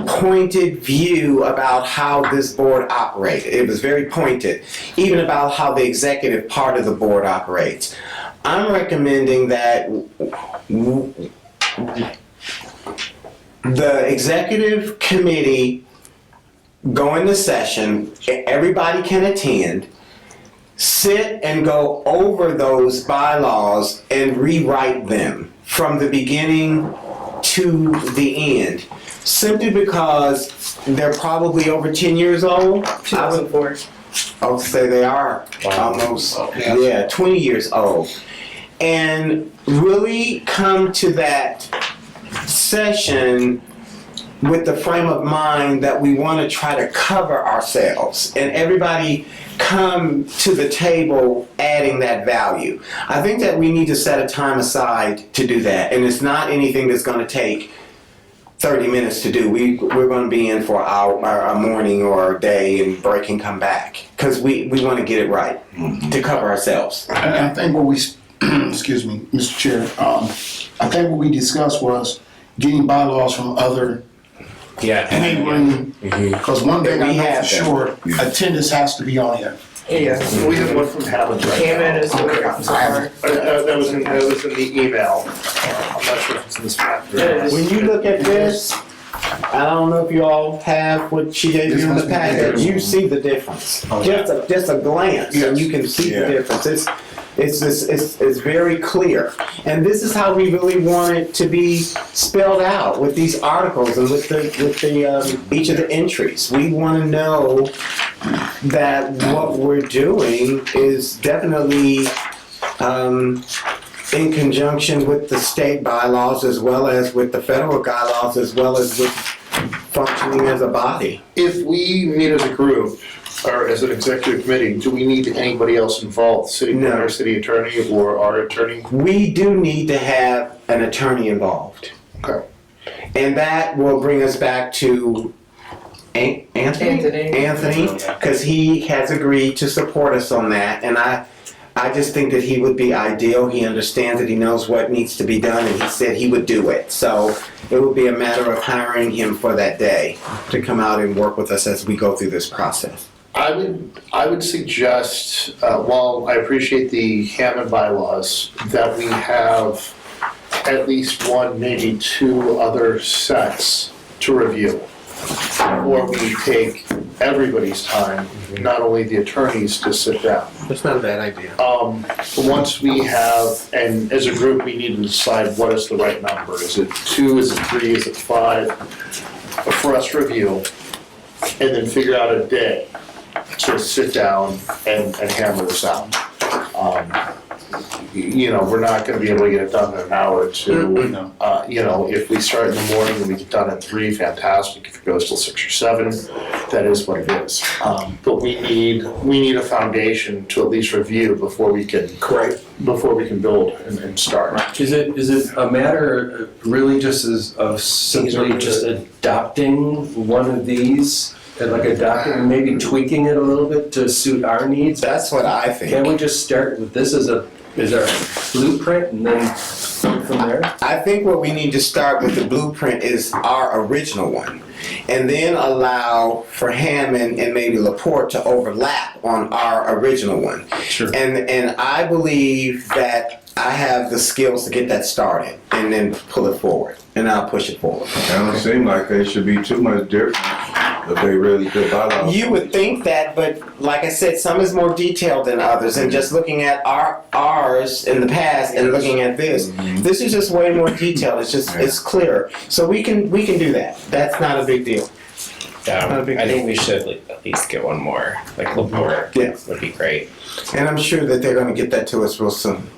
pointed view about how this board operated. It was very pointed, even about how the executive part of the board operates. I'm recommending that the executive committee go into session, everybody can attend, sit and go over those bylaws and rewrite them from the beginning to the end. Simply because they're probably over 10 years old. 2004. I'll say they are almost, 20 years old. And really come to that session with the frame of mind that we want to try to cover ourselves, and everybody come to the table adding that value. I think that we need to set a time aside to do that, and it's not anything that's going to take 30 minutes to do. We're going to be in for a morning or a day and break and come back, because we want to get it right to cover ourselves. And I think what we, excuse me, Mr. Chair, I think what we discussed was getting bylaws from other neighboring, because one thing I know for sure, attendance has to be on here. Yeah. We have one from Hammond right now. Hammond is what we've gotten so far. That was in the email. I'm not sure if it's in this map. When you look at this, I don't know if you all have what she gave you in the package. You see the difference. Just a glance, and you can see the difference. It's very clear, and this is how we really want it to be spelled out with these articles and with the each of the entries. We want to know that what we're doing is definitely in conjunction with the state bylaws, as well as with the federal bylaws, as well as with functioning as a body. If we meet as a group, or as an executive committee, do we need anybody else involved? City planner, city attorney, or our attorney? We do need to have an attorney involved. Okay. And that will bring us back to Anthony, because he has agreed to support us on that, and I just think that he would be ideal. He understands it, he knows what needs to be done, and he said he would do it. So it would be a matter of hiring him for that day to come out and work with us as we go through this process. I would suggest, while I appreciate the Hammond bylaws, that we have at least one, maybe two other sets to review. Or we take everybody's time, not only the attorneys, to sit down. That's not a bad idea. Once we have, and as a group, we need to decide what is the right number. Is it 2, is it 3, is it 5? For us to review, and then figure out a day to sit down and hammer this out. We're not gonna be able to get it done in an hour or two. If we start in the morning and we get done at 3, fantastic. If it goes till 6 or 7, that is what it is. But we need a foundation to at least review before we can build and start. Is it a matter really just of simply just adopting one of these? And like adopting and maybe tweaking it a little bit to suit our needs? That's what I think. Can we just start with this as our blueprint and then go from there? I think what we need to start with the blueprint is our original one, and then allow for Hammond and maybe LaPorte to overlap on our original one. Sure. And I believe that I have the skills to get that started and then pull it forward, and I'll push it forward. It don't seem like they should be too much different if they really good bylaws. You would think that, but like I said, some is more detailed than others, and just looking at ours in the past and looking at this is just way more detailed. It's clearer. So we can do that. That's not a big deal. I think we should at least get one more, like LaPorte would be great. And I'm sure that they're going to get that to us real soon.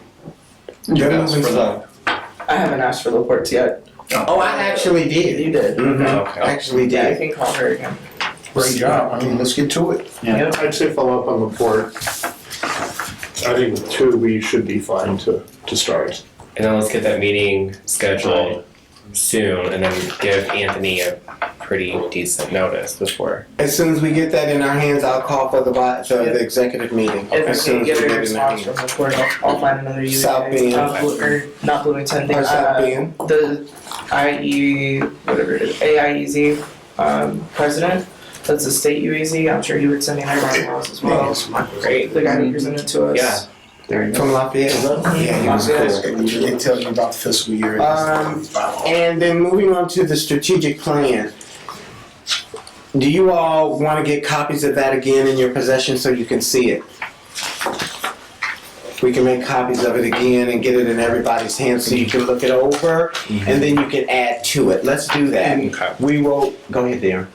They're moving slow. I haven't asked for reports yet. Oh, I actually did. You did. Okay. Actually Yeah, I did. can call her again. Great job. I mean, let's get to it. I'd say follow up on the report. I think with 2, we should be fine to start. And then let's get that meeting scheduled soon, and then give Anthony a pretty decent notice before. As soon as we get that in our hands, I'll call for the executive meeting. If I As soon can't as we get a get it in our response from hands. the board, I'll find another UVA. South Bend. Or not Bloomington, Or South Bend. the IE, whatever it is, AIEZ, president. That's the state UAZ. I'm sure he would send me their bylaws as well. Great. The guy who presented to us. Yeah. There you go. From Lafayette. Yeah, he was cool. It tells you about the fiscal year. And then moving on to the strategic plan. Do you all want to get copies of that again in your possession so you can see it? We can make copies of it again and get it in everybody's hands so you can look it over and then you can add to it. Let's do that. Okay. We will, go ahead, Darren.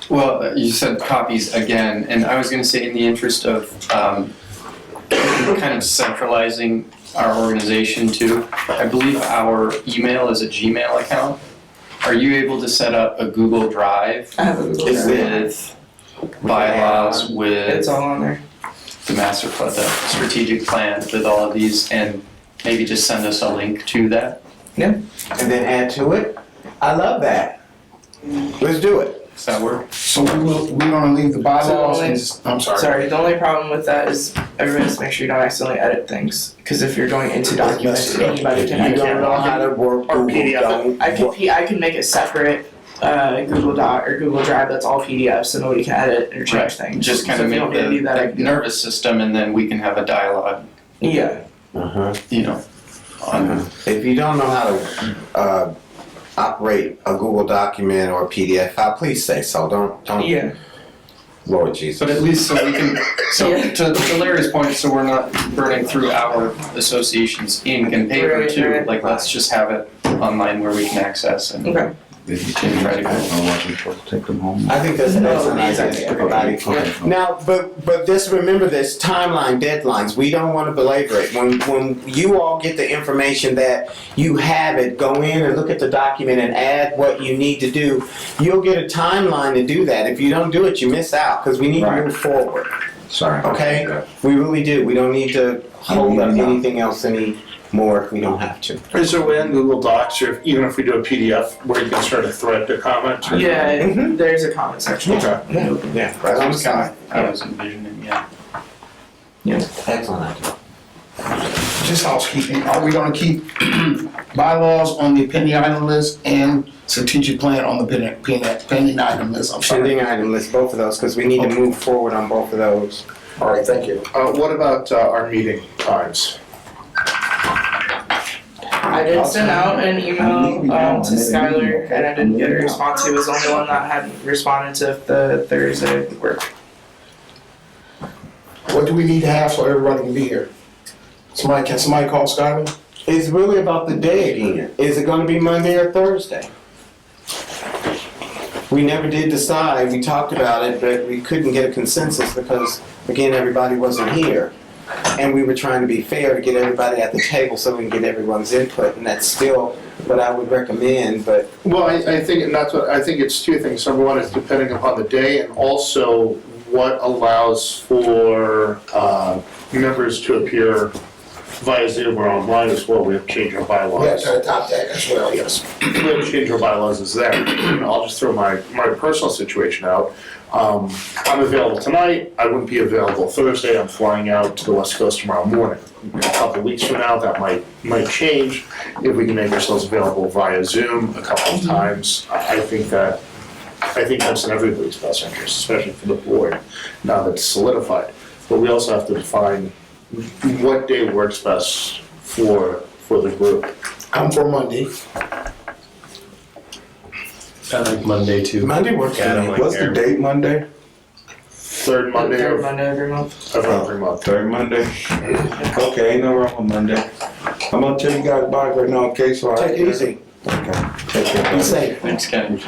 Well, you said copies again, and I was gonna say in the interest of kind of centralizing our organization too, I believe our email is a Gmail account. Are you able to set up a Google Drive I have a Google Is Drive. it- with bylaws, with It's all on there. the master plan, the strategic plan, with all of these, and maybe just send us a link to that? And then add to it? I love that. Let's do it. Does that work? So we're gonna leave the bylaws, I'm sorry. Sorry, the only problem with that is everybody has to make sure you don't accidentally edit things. Because if you're going into documents, anybody can You edit don't it. know how to work Or Google, PDF. don't. I can make a separate Google Doc or Google Drive that's all PDFs so nobody can edit or change things. Just kind So of if you make don't wanna do that, I the can- nervous system, and then we can have a dialogue, Yeah. Uh-huh. you know, on If you don't know how to operate a Google document or a PDF file, please say so. Don't. Yeah. Lord Jesus. But at least so we can, so Yeah. to Larry's point, so we're not burning through our association's ink and paper Right, too. right. Like, let's just have it online where we can access and Okay. try to go. I think that's an excellent idea. exactly. Everybody. Now, but just remember this timeline, deadlines. We don't want to belabor it. When you all get the information that you have it, go in and look at the document and add what you need to do. You'll get a timeline to do that. If you don't do it, you miss out because we need to move forward. Sorry. Okay? We really do. We don't need to hold up anything else anymore if we don't have to. Is there a way in Google Docs, or even if we do a PDF, where you can start a thread to comment? or- Yeah, Mhm. there's a comment section. Okay. Yeah, right on the That's kind side. of, I was envisioning, yeah. Excellent idea. Just housekeeping, are we gonna keep bylaws on the pending item list and strategic plan on the pending item list? I'm sorry. Pending item list, both of those, because we need to move forward on both of those. All right, thank you. What about our meeting times? I did send out an email to Skylar and I didn't get a response. He was the only one that hadn't responded to if the Thursday would work. What do we need to have so everybody can be here? Can somebody call Skylar? It's really about the day again. Is it gonna be Monday or Thursday? We never did decide, we talked about it, but we couldn't get a consensus because, again, everybody wasn't here. And we were trying to be fair to get everybody at the table so we can get everyone's input, and that's still what I would recommend, but Well, I think, and that's what, I think it's two things. Number one is depending upon the day, and also what allows for members to appear via Zoom or online as well. We have to change our We have bylaws. to adopt that as well, yes. We have to change our bylaws as there. I'll just throw my personal situation out. I'm available tonight. I wouldn't be available Thursday. I'm flying out to the West Coast tomorrow morning. A couple weeks from now, that might change. If we can make ourselves available via Zoom a couple of times, I think that's in everybody's best interest, especially for the board, now that it's solidified. But we also have to define what day works best for the group. I'm for Monday. I like Monday too. Monday works Yeah, I for don't me. like What's the Aaron. date, Monday? Third Monday Third of Monday every month. every month. Third Monday? Okay, ain't no wrong with Monday. I'm gonna tell you guys bye right now, okay, so I. Take it easy, Okay, take care. be safe. Thanks, Ken.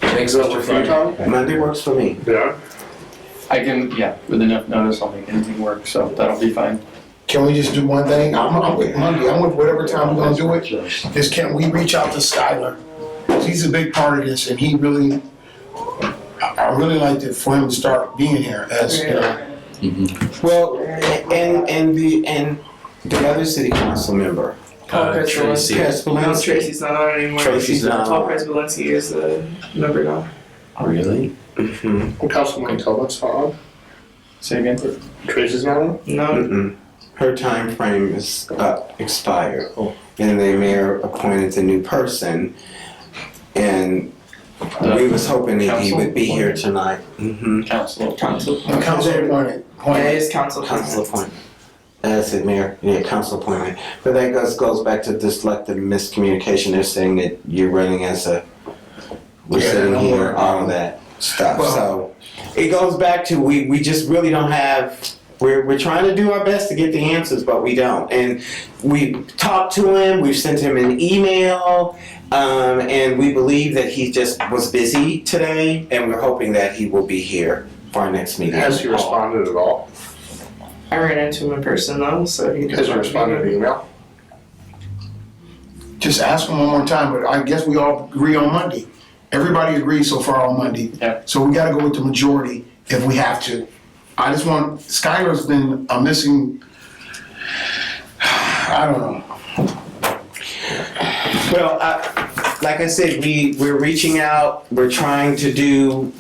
Thanks so much for your time. Monday works for me. Yeah. I can, yeah, with enough notice, I'll make anything work, so that'll be fine. Can we just do one thing? I'm with Monday, I'm with whatever time we're gonna do it. Is can we reach out to Skylar? He's a big part of this and he really, I really like to, for him to start being here as, you know. Well, and the other city council member, Paul Tracy. No, Tracy's not on anymore. Tracy's not Paul on. Prespolinski is the member now. Really? Councilwoman Talbot's not on? Say again? Tracy's not on? No. Mm-mm. Her time frame is expired, and the mayor appointed a new person, and we was hoping that he would be here tonight. Mm-hmm. Council. Council. Council appointed. Yeah, it's council. Council appointment. That's it, Mayor. Yeah, council appointment. But that goes back to this like the miscommunication. They're saying that you're running as we're sitting here, all of that stuff. Well- So it goes back to we just really don't have. We're trying to do our best to get the answers, but we don't. And we talked to him. We've sent him an email, and we believe that he just was busy today, and we're hoping that he will be here for our next meeting. Has he responded at all? I ran into him in person though, so he Has he responded to email? Just ask them one more time, but I guess we all agree on Monday. Everybody agrees so far on Monday. Yeah. So we gotta go with the majority if we have to. I just want, Skylar's been a missing, I don't know. Well, like I said, we're reaching out. We're trying to do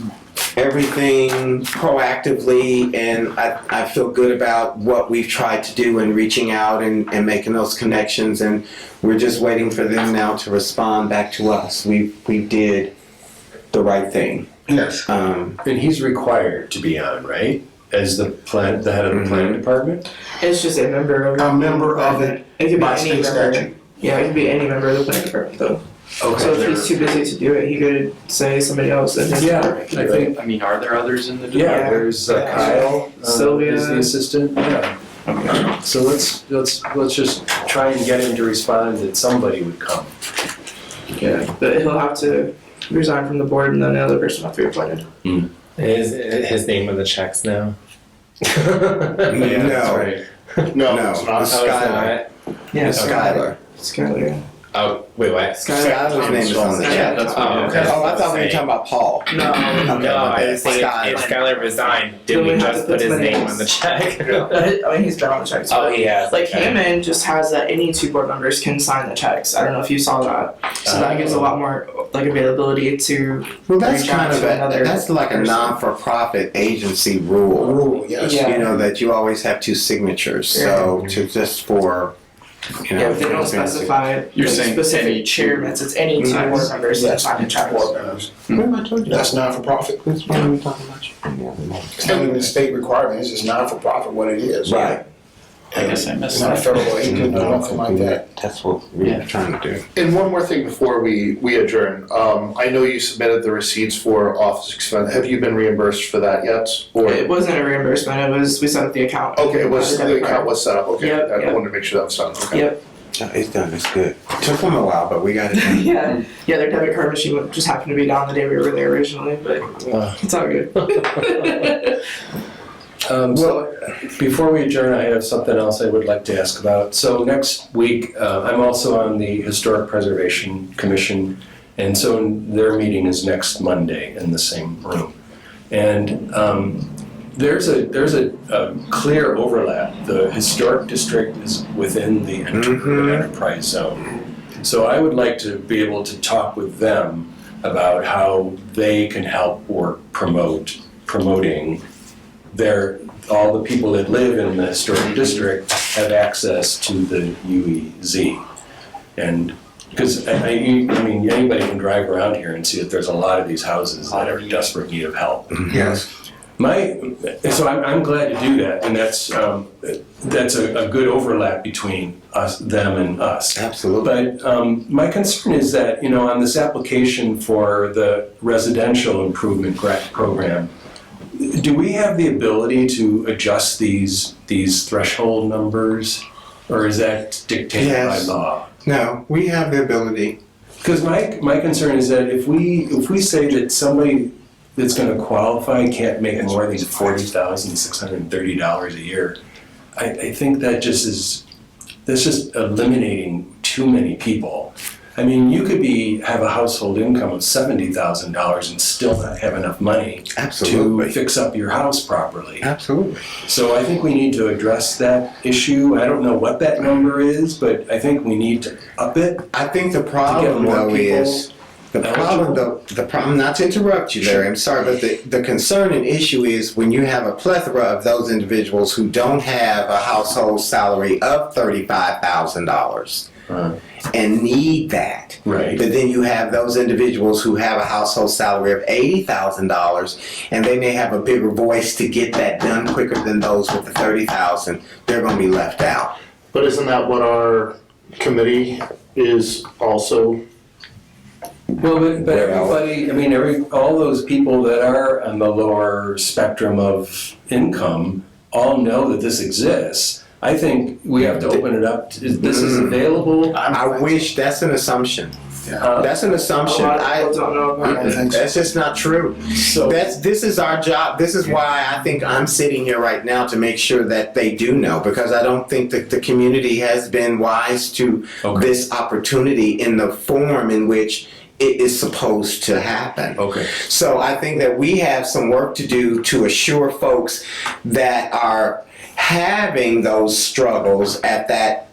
everything proactively, and I feel good about what we've tried to do in reaching out and making those connections. And we're just waiting for them now to respond back to us. We did the right thing. Yes. And he's required to be on, right? As the head of the planning department? It's just a member of A member of it It could be by any state member. statute. Yeah, it could be any member of the planning department though. So if he's too busy to do it, he could say somebody else in his Yeah, department can I do it. think, I mean, are there others in the yeah, department? there's Kyle, Sylvia. is the assistant, yeah. So let's just try and get him to respond that somebody would come. Yeah, but he'll have to resign from the board and then the other person will have to be appointed. Is his name on the checks now? Yeah, that's No. right. No, No, it's not. it's Oh, it's Skylar. not? Yeah, Skylar. Skylar. Oh, wait, what? Skylar's name is on the Yeah, check. that's Oh, okay. Oh, I thought we were talking about Paul. No. Okay, No, but I it's think Skylar. if Skylar resigned, did Then we we have to just put put his somebody name else. on the check? I mean, he's been on the checks. Oh, he has. Like okay. Hammond just has that any two board members can sign the checks. I don't know if you saw that. So that gives a lot more like availability to. Well, that's reach out kind of to another that's like a person. non-for-profit agency rule. Rule, yes. Yeah. You know that you always have two signatures. So to just for you know. Yeah, if they don't specify You're like, saying specific any chairmen, it's any two board members that Yes, sign the checks. board members. Remember I told you That's not for profit. That's what we were talking about in the other night. It's not even a state requirement, it's just not for profit what it is. Right. I guess I missed It's not a that. federal agent or nothing like that. That's what we were trying to do. And one more thing before we adjourn. I know you submitted the receipts for office expense. Have you been reimbursed for that yet? Or It wasn't a reimbursement. It was we set up the account. okay, the Debit account card. was set up. Okay, Yep, I yep. wanted to make sure that was done. Okay. Yep. No, it's done. It's good. Took them a while, but we got it done. Yeah. Yeah. Their debit card machine just happened to be down the day we were there originally, but it's all good. So before we adjourn, I have something else I would like to ask about. So next week, I'm also on the Historic Preservation Commission, and so their meeting is next Monday in the same room. And there's a clear overlap. The historic district is within the urban enterprise zone. So I would like to be able to talk with them about how they can help work promoting all the people that live in the historic district have access to the UEZ. And because I mean anybody can drive around here and see that there's a lot of these houses that are in desperate need of help. Yes. So I'm glad to do that, and that's a good overlap between them and us. Absolutely. But my concern is that, on this application for the residential improvement grant program, do we have the ability to adjust these threshold numbers, or is that dictated Yes. by law? No, we have the ability. Because my concern is that if we say that somebody that's going to qualify can't make more than $40,630 a year, I think that's just eliminating too many people. I mean, you could have a household income of $70,000 and still not have enough money Absolutely. to fix up your house properly. Absolutely. So I think we need to address that issue. I don't know what that number is, but I think we need to up it. I think the problem more though people is the problem. Not to interrupt you, Larry. I'm sorry, but the concern and issue is when you have a plethora of those individuals who don't have a household salary of $35,000 and need that. Right. But then you have those individuals who have a household salary of $80,000, and they may have a bigger voice to get that done quicker than those with the $30,000. They're going to be left out. But isn't that what our committee is also? Well, but everybody, I mean, all those people that are on the lower spectrum of income all know that this exists. I think we have to open it up. This is available. I wish that's an assumption. That's an assumption. A lot of people don't know about it. That's just not true. So This is our job. This is why I think I'm sitting here right now to make sure that they do know, because I don't think that the community has been wise to this opportunity in the form in which it is supposed to happen. Okay. So I think that we have some work to do to assure folks that are having those struggles at that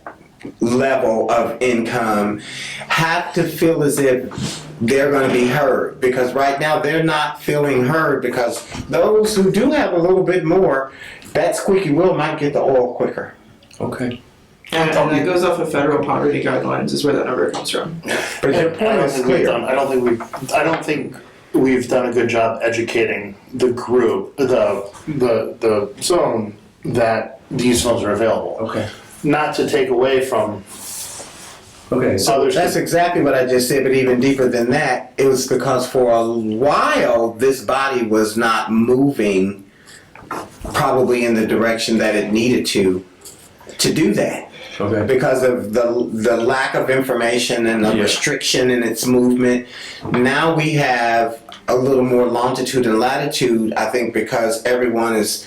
level of income have to feel as if they're going to be heard, because right now they're not feeling heard, because those who do have a little bit more, that squeaky wheel might get the oil quicker. Okay. And that goes off of federal poverty guidelines is where that number comes from. But your point is clear. I don't think we've done a good job educating the group, the zone, that these zones are available. Okay. Not to take away from Okay. So others. That's exactly what I just said, but even deeper than that, it was because for a while this body was not moving probably in the direction that it needed to do that. okay. Because of the lack of information and the restriction in its movement. Now we have a little more longitude and latitude, I think, because everyone is,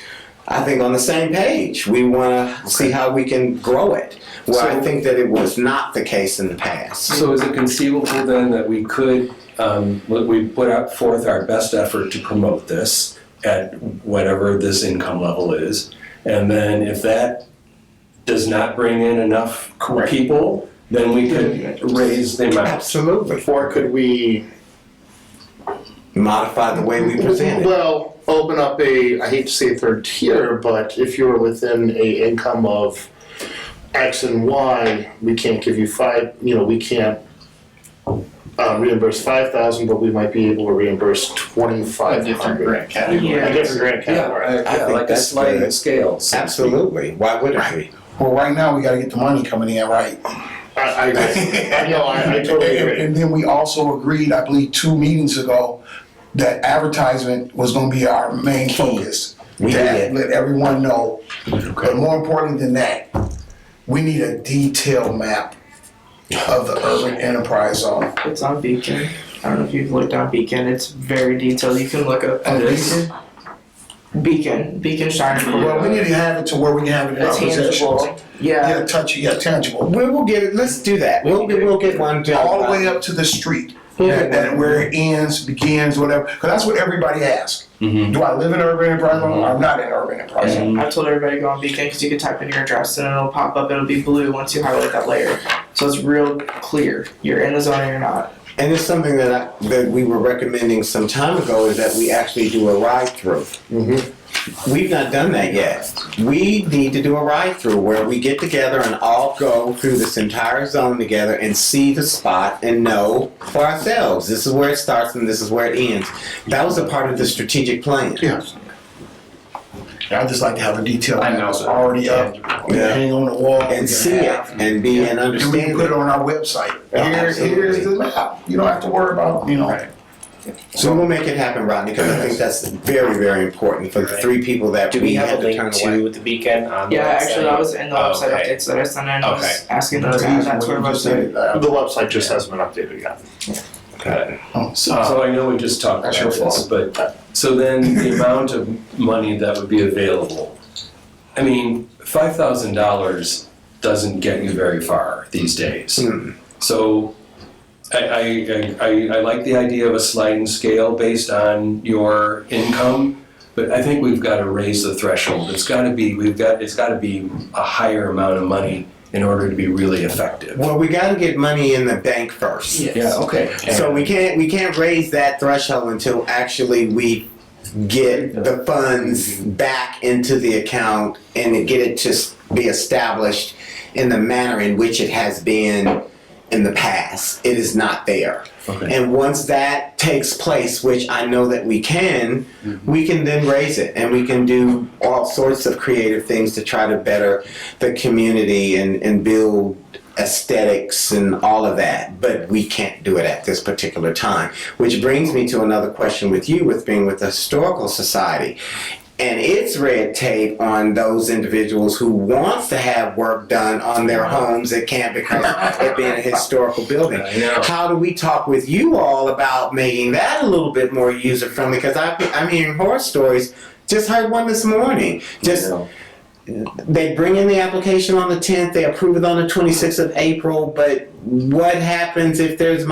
I think, on the same page. We want to see how we can grow it. Well, I think that it was not the case in the past. So is it conceivable then that we could, we put out forth our best effort to promote this at whatever this income level is, and then if that does not bring in enough people, then we could raise the amount. Absolutely. Or could we, Modify the way we present it. well, open up I hate to say third tier, but if you're within a income of X and Y, we can't give you we can't reimburse 5,000, but we might be able to reimburse A 2,500. different grant category. Yeah. A different grant category. I think like a that's sliding good. scale. so to speak. Absolutely. Why would it be? Well, right now, we gotta get the money coming in, right? I agree. I totally agree. And then we also agreed, I believe 2 meetings ago, that advertisement was gonna be our main focus. We To did. let everyone know. But more important than that, we need a detailed map of the urban enterprise zone. It's on Beacon. I don't know if you've looked on Beacon. It's very detailed. You can look up On this. Beacon Shining. Well, we need to have it to where we can have it in our possession. tangible. Yeah. Yeah, touchy, yeah, tangible. We'll get it. Let's do that. We'll get one done. All the way up to the street. That where it ends, begins, whatever. Because that's what everybody asks. Do I live in urban enterprise zone or I'm not in urban enterprise zone? I've told everybody to go on Beacon because you can type in your address and it'll pop up. It'll be blue once you highlight that layer. So it's real clear. You're in the zone or you're not. And it's something that we were recommending some time ago, is that we actually do a ride-through. We've not done that yet. We need to do a ride-through where we get together and all go through this entire zone together and see the spot and know for ourselves, this is where it starts and this is where it ends. That was a part of the strategic plan. Yes. I just like to have a detailed I map know, that's sir. already up, Yeah. hang on the wall. And see it and be and And we understand can put it it. on our website. Oh, Here's absolutely. the map. You don't have to worry about, So we'll make it happen, Rodney, because I think that's very, very important for the 3 people that Do we we have had a to link turn away. to the Beacon on the Yeah, website? actually, that was in the website Okay. updates that I sent in. I was Okay. asking them to add that to our website. The website just hasn't been updated yet. Got it. So I know we just talked about That's your this, but, so then the amount of money that would be available, I mean, $5,000 doesn't get you very far these days. So I like the idea of a sliding scale based on your income, but I think we've got to raise the threshold. It's got to be a higher amount of money in order to be really effective. Well, we got to get money in the bank first. Yeah, okay. So we can't raise that threshold until actually we get the funds back into the account and get it to be established in the manner in which it has been in the past. It is not there. Okay. And once that takes place, which I know that we can then raise it, and we can do all sorts of creative things to try to better the community and build aesthetics and all of that. But we can't do it at this particular time. Which brings me to another question with you, with being with the Historical Society. And its red tape on those individuals who wants to have work done on their homes that can't because it being a historical building. I know. How do we talk with you all about making that a little bit more user friendly? Because I'm hearing horror stories. Just heard one this morning. They bring in the application on the 10th, they approve it on the 26th of April, but what happens if there's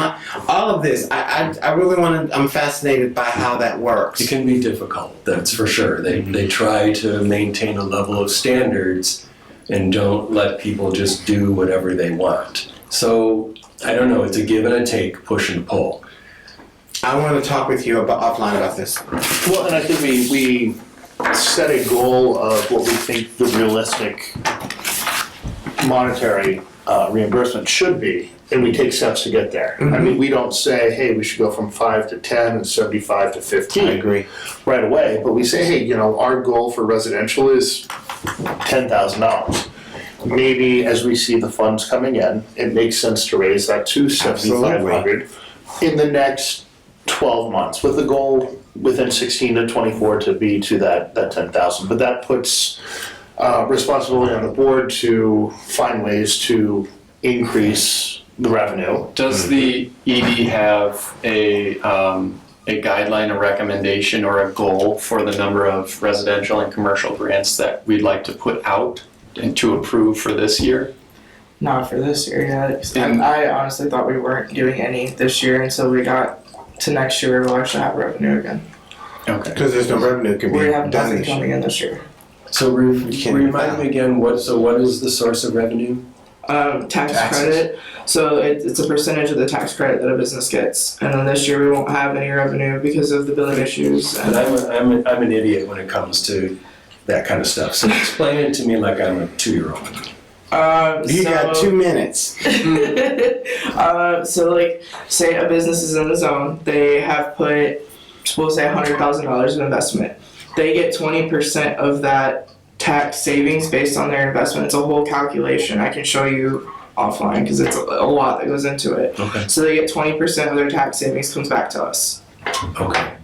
all of this? I really want to, I'm fascinated by how that works. It can be difficult, that's for sure. They try to maintain a level of standards and don't let people just do whatever they want. So, I don't know, it's a give and a take, push and pull. I want to talk with you offline about this. Well, and I think we set a goal of what we think the realistic monetary reimbursement should be, and we take steps to get there. I mean, we don't say, hey, we should go from 5 to 10 and 75 to 15 I agree. right away, but we say, hey, our goal for residential is $10,000. Maybe as we see the funds coming in, it makes sense to raise that to $7,500 in the next 12 months, with the goal within 16 to 24 to be to that 10,000. But that puts responsibility on the board to find ways to increase the revenue. Does the ED have a guideline, a recommendation, or a goal for the number of residential and commercial grants that we'd like to put out and to approve for this year? Not for this year yet. And- I honestly thought we weren't doing any this year until we got to next year. We'll actually have revenue again. Okay. Because there's no revenue can be We have done nothing this year. coming in this year. So remind me again, what is the source of revenue? Tax Taxes. credit. So it's a percentage of the tax credit that a business gets. And then this year we won't have any revenue because of the billing issues. But I'm an idiot when it comes to that kind of stuff. So explain it to me like I'm a 2-year-old. You got 2 minutes. So like, say a business is in the zone, they have put, we'll say $100,000 of investment. They get 20% of that tax savings based on their investment. It's a whole calculation. I can show you offline because it's a lot that goes into it. Okay. So they get 20% of their tax savings comes back to us. Okay.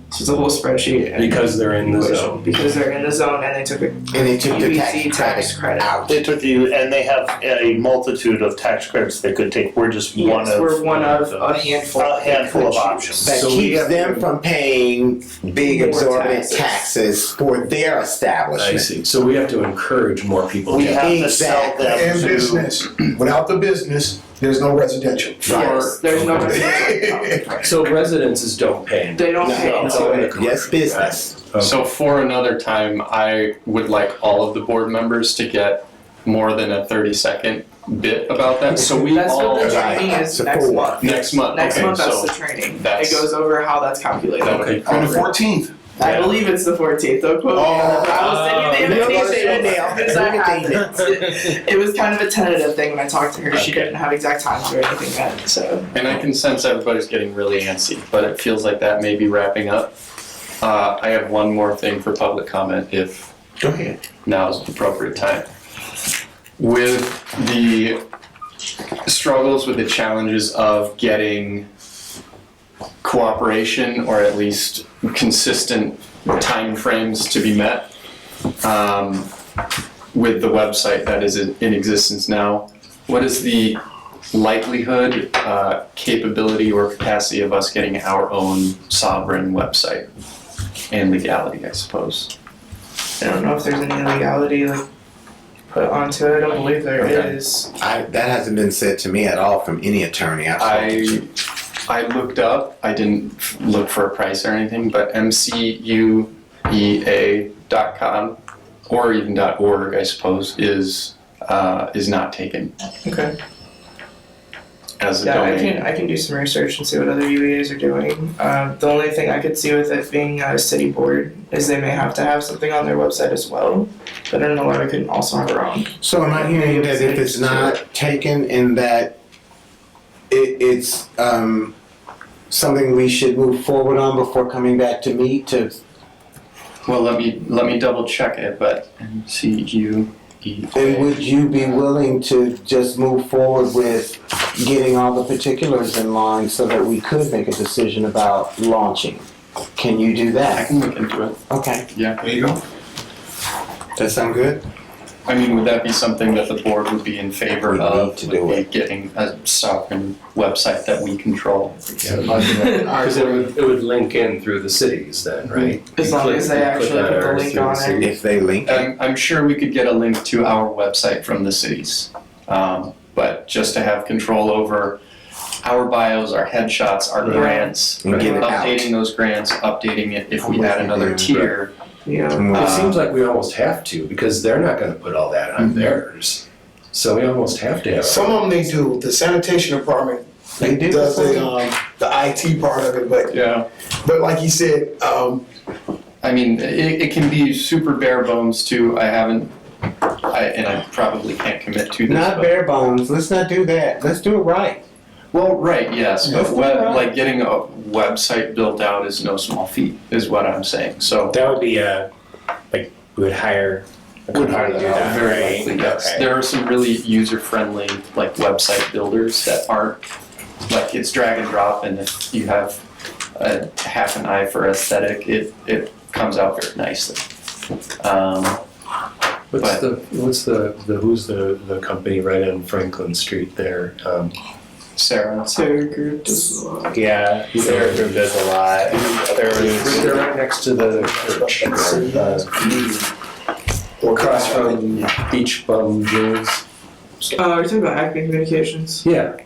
So it's a whole spreadsheet. and- Because they're in the zone. Because they're in the zone and they took a And they took the UBC tax credit out. They took and they have a multitude of tax credits they could take. We're just one Yes, of we're one of a handful. a handful of options. That So we keeps have them to- from paying big More exorbitant taxes. taxes for their I establishment. see. So we have to encourage more people We to have to sell Exactly. them And to business, without the business, there's no residential. Yes, there's no residential. So residences don't pay. They don't pay No, into it. Yes, business. Okay. So for another time, I would like all of the board members to get more than a 30-second bit about that. So we That's all, what the training is So next for month. next month, Next okay, month, that's so the training. It that's- goes over how that's calculated. that would be On the covered. 14th. I believe it's the 14th. Don't quote me on that, but I will send you the invitation because I have it. It was kind of a tentative thing when I talked to her. She didn't have exact times or anything yet. So And I can sense everybody's getting really antsy, but it feels like that may be wrapping up. I have one more thing for public comment if Go ahead. now is the appropriate time. With the struggles, with the challenges of getting cooperation or at least consistent timeframes to be met, with the website that is in existence now, what is the likelihood, capability, or capacity of us getting our own sovereign website? And legality, I suppose. I don't know if there's any legality like put onto it. I don't believe there Okay. is. That hasn't been said to me at all from any attorney I've spoken to. I looked up, I didn't look for a price or anything, but mcuea.com or even .org, I suppose, is not taken Okay. as a Yeah, domain. I can do some research and see what other UVAs are doing. The only thing I could see with it being a city board is they may have to have something on their website as well. But I don't know why we couldn't also have our own. So am I hearing that if it's not taken and that it's something we should move forward on before coming back to me to? Well, let me double check it, but MCUEA. And would you be willing to just move forward with getting all the particulars in line so that we could make a decision about launching? Can you do I that? can look into it. Okay, Yeah. There you go. that sound good? I mean, would that be something that the board would be in favor We need of? to do would be it. Getting a sovereign website that we control. Because it would link in through the cities then, right? As long as they actually put the link on it. If they link it? I'm sure we could get a link to our website from the cities. But just to have control over our bios, our headshots, our grants, And get it out. updating those grants, updating it if we had another tier. Yeah. It seems like we almost have to, because they're not gonna put all that on theirs. So we almost have to have. Some of them they do. The sanitation department They do? does the IT part of it, Yeah. but like you said, I mean, it can be super bare bones too. And I probably can't commit to this. Not but- bare bones, let's not do that, let's do it right. Well, right, yes, Let's but do that. like getting a website built out is no small feat, is what I'm saying. So That would be we would hire a company to do that, very right? likely, yes. Okay. There are some really user-friendly like website builders that aren't like it's drag and drop, and if you have a half an eye for aesthetic, it comes out very nicely. Who's the company right on Franklin Street there? Sarah. Sarah Group does a lot. Yeah, Sarah Group does a lot. They're right next to the church. Across from Beach Bum Jeans. Are you talking about Acme Communications? Yeah.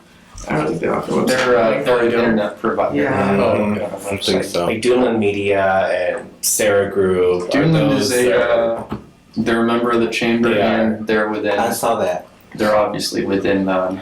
I don't think they offer websites. They're an internet provider. Yeah. Oh, I don't think so. Like Doolin Media and Sarah Group. are Doolin is those that- they're a member of the chamber They are. and they're within. I saw that. They're obviously within the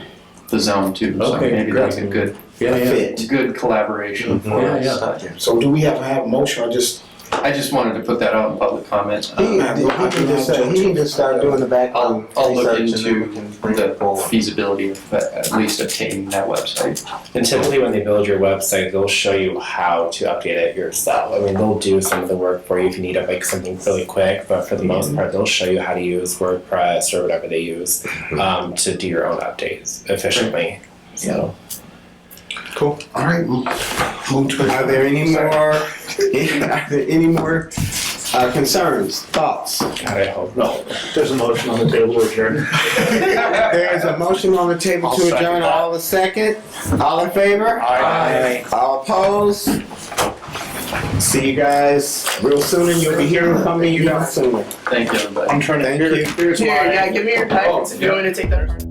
zone too, so Okay, maybe great. that's a good Fit. collaboration for Yeah, us. so do we have to have a motion or just? I just wanted to put that out in public comment. He can just start doing the background I'll look research and then we into can bring it the forward. feasibility of at least obtaining that website. And typically when they build your website, they'll show you how to update it yourself. I mean, they'll do some of the work for you if you need something really quick, but for the most part, they'll show you how to use WordPress or whatever they use to do your own updates efficiently. So. Cool. All right, move to Are there any more concerns, thoughts? God, I hope not. There's a motion on the table to adjourn. There's a motion on the table to adjourn. All a second? All in favor? Aye. All opposed? See you guys real soon, and you'll be hearing from me even sooner. Thank you, everybody. I'm trying to, Thank you. here's Here, my. yeah, give me your packets if you want me to take that.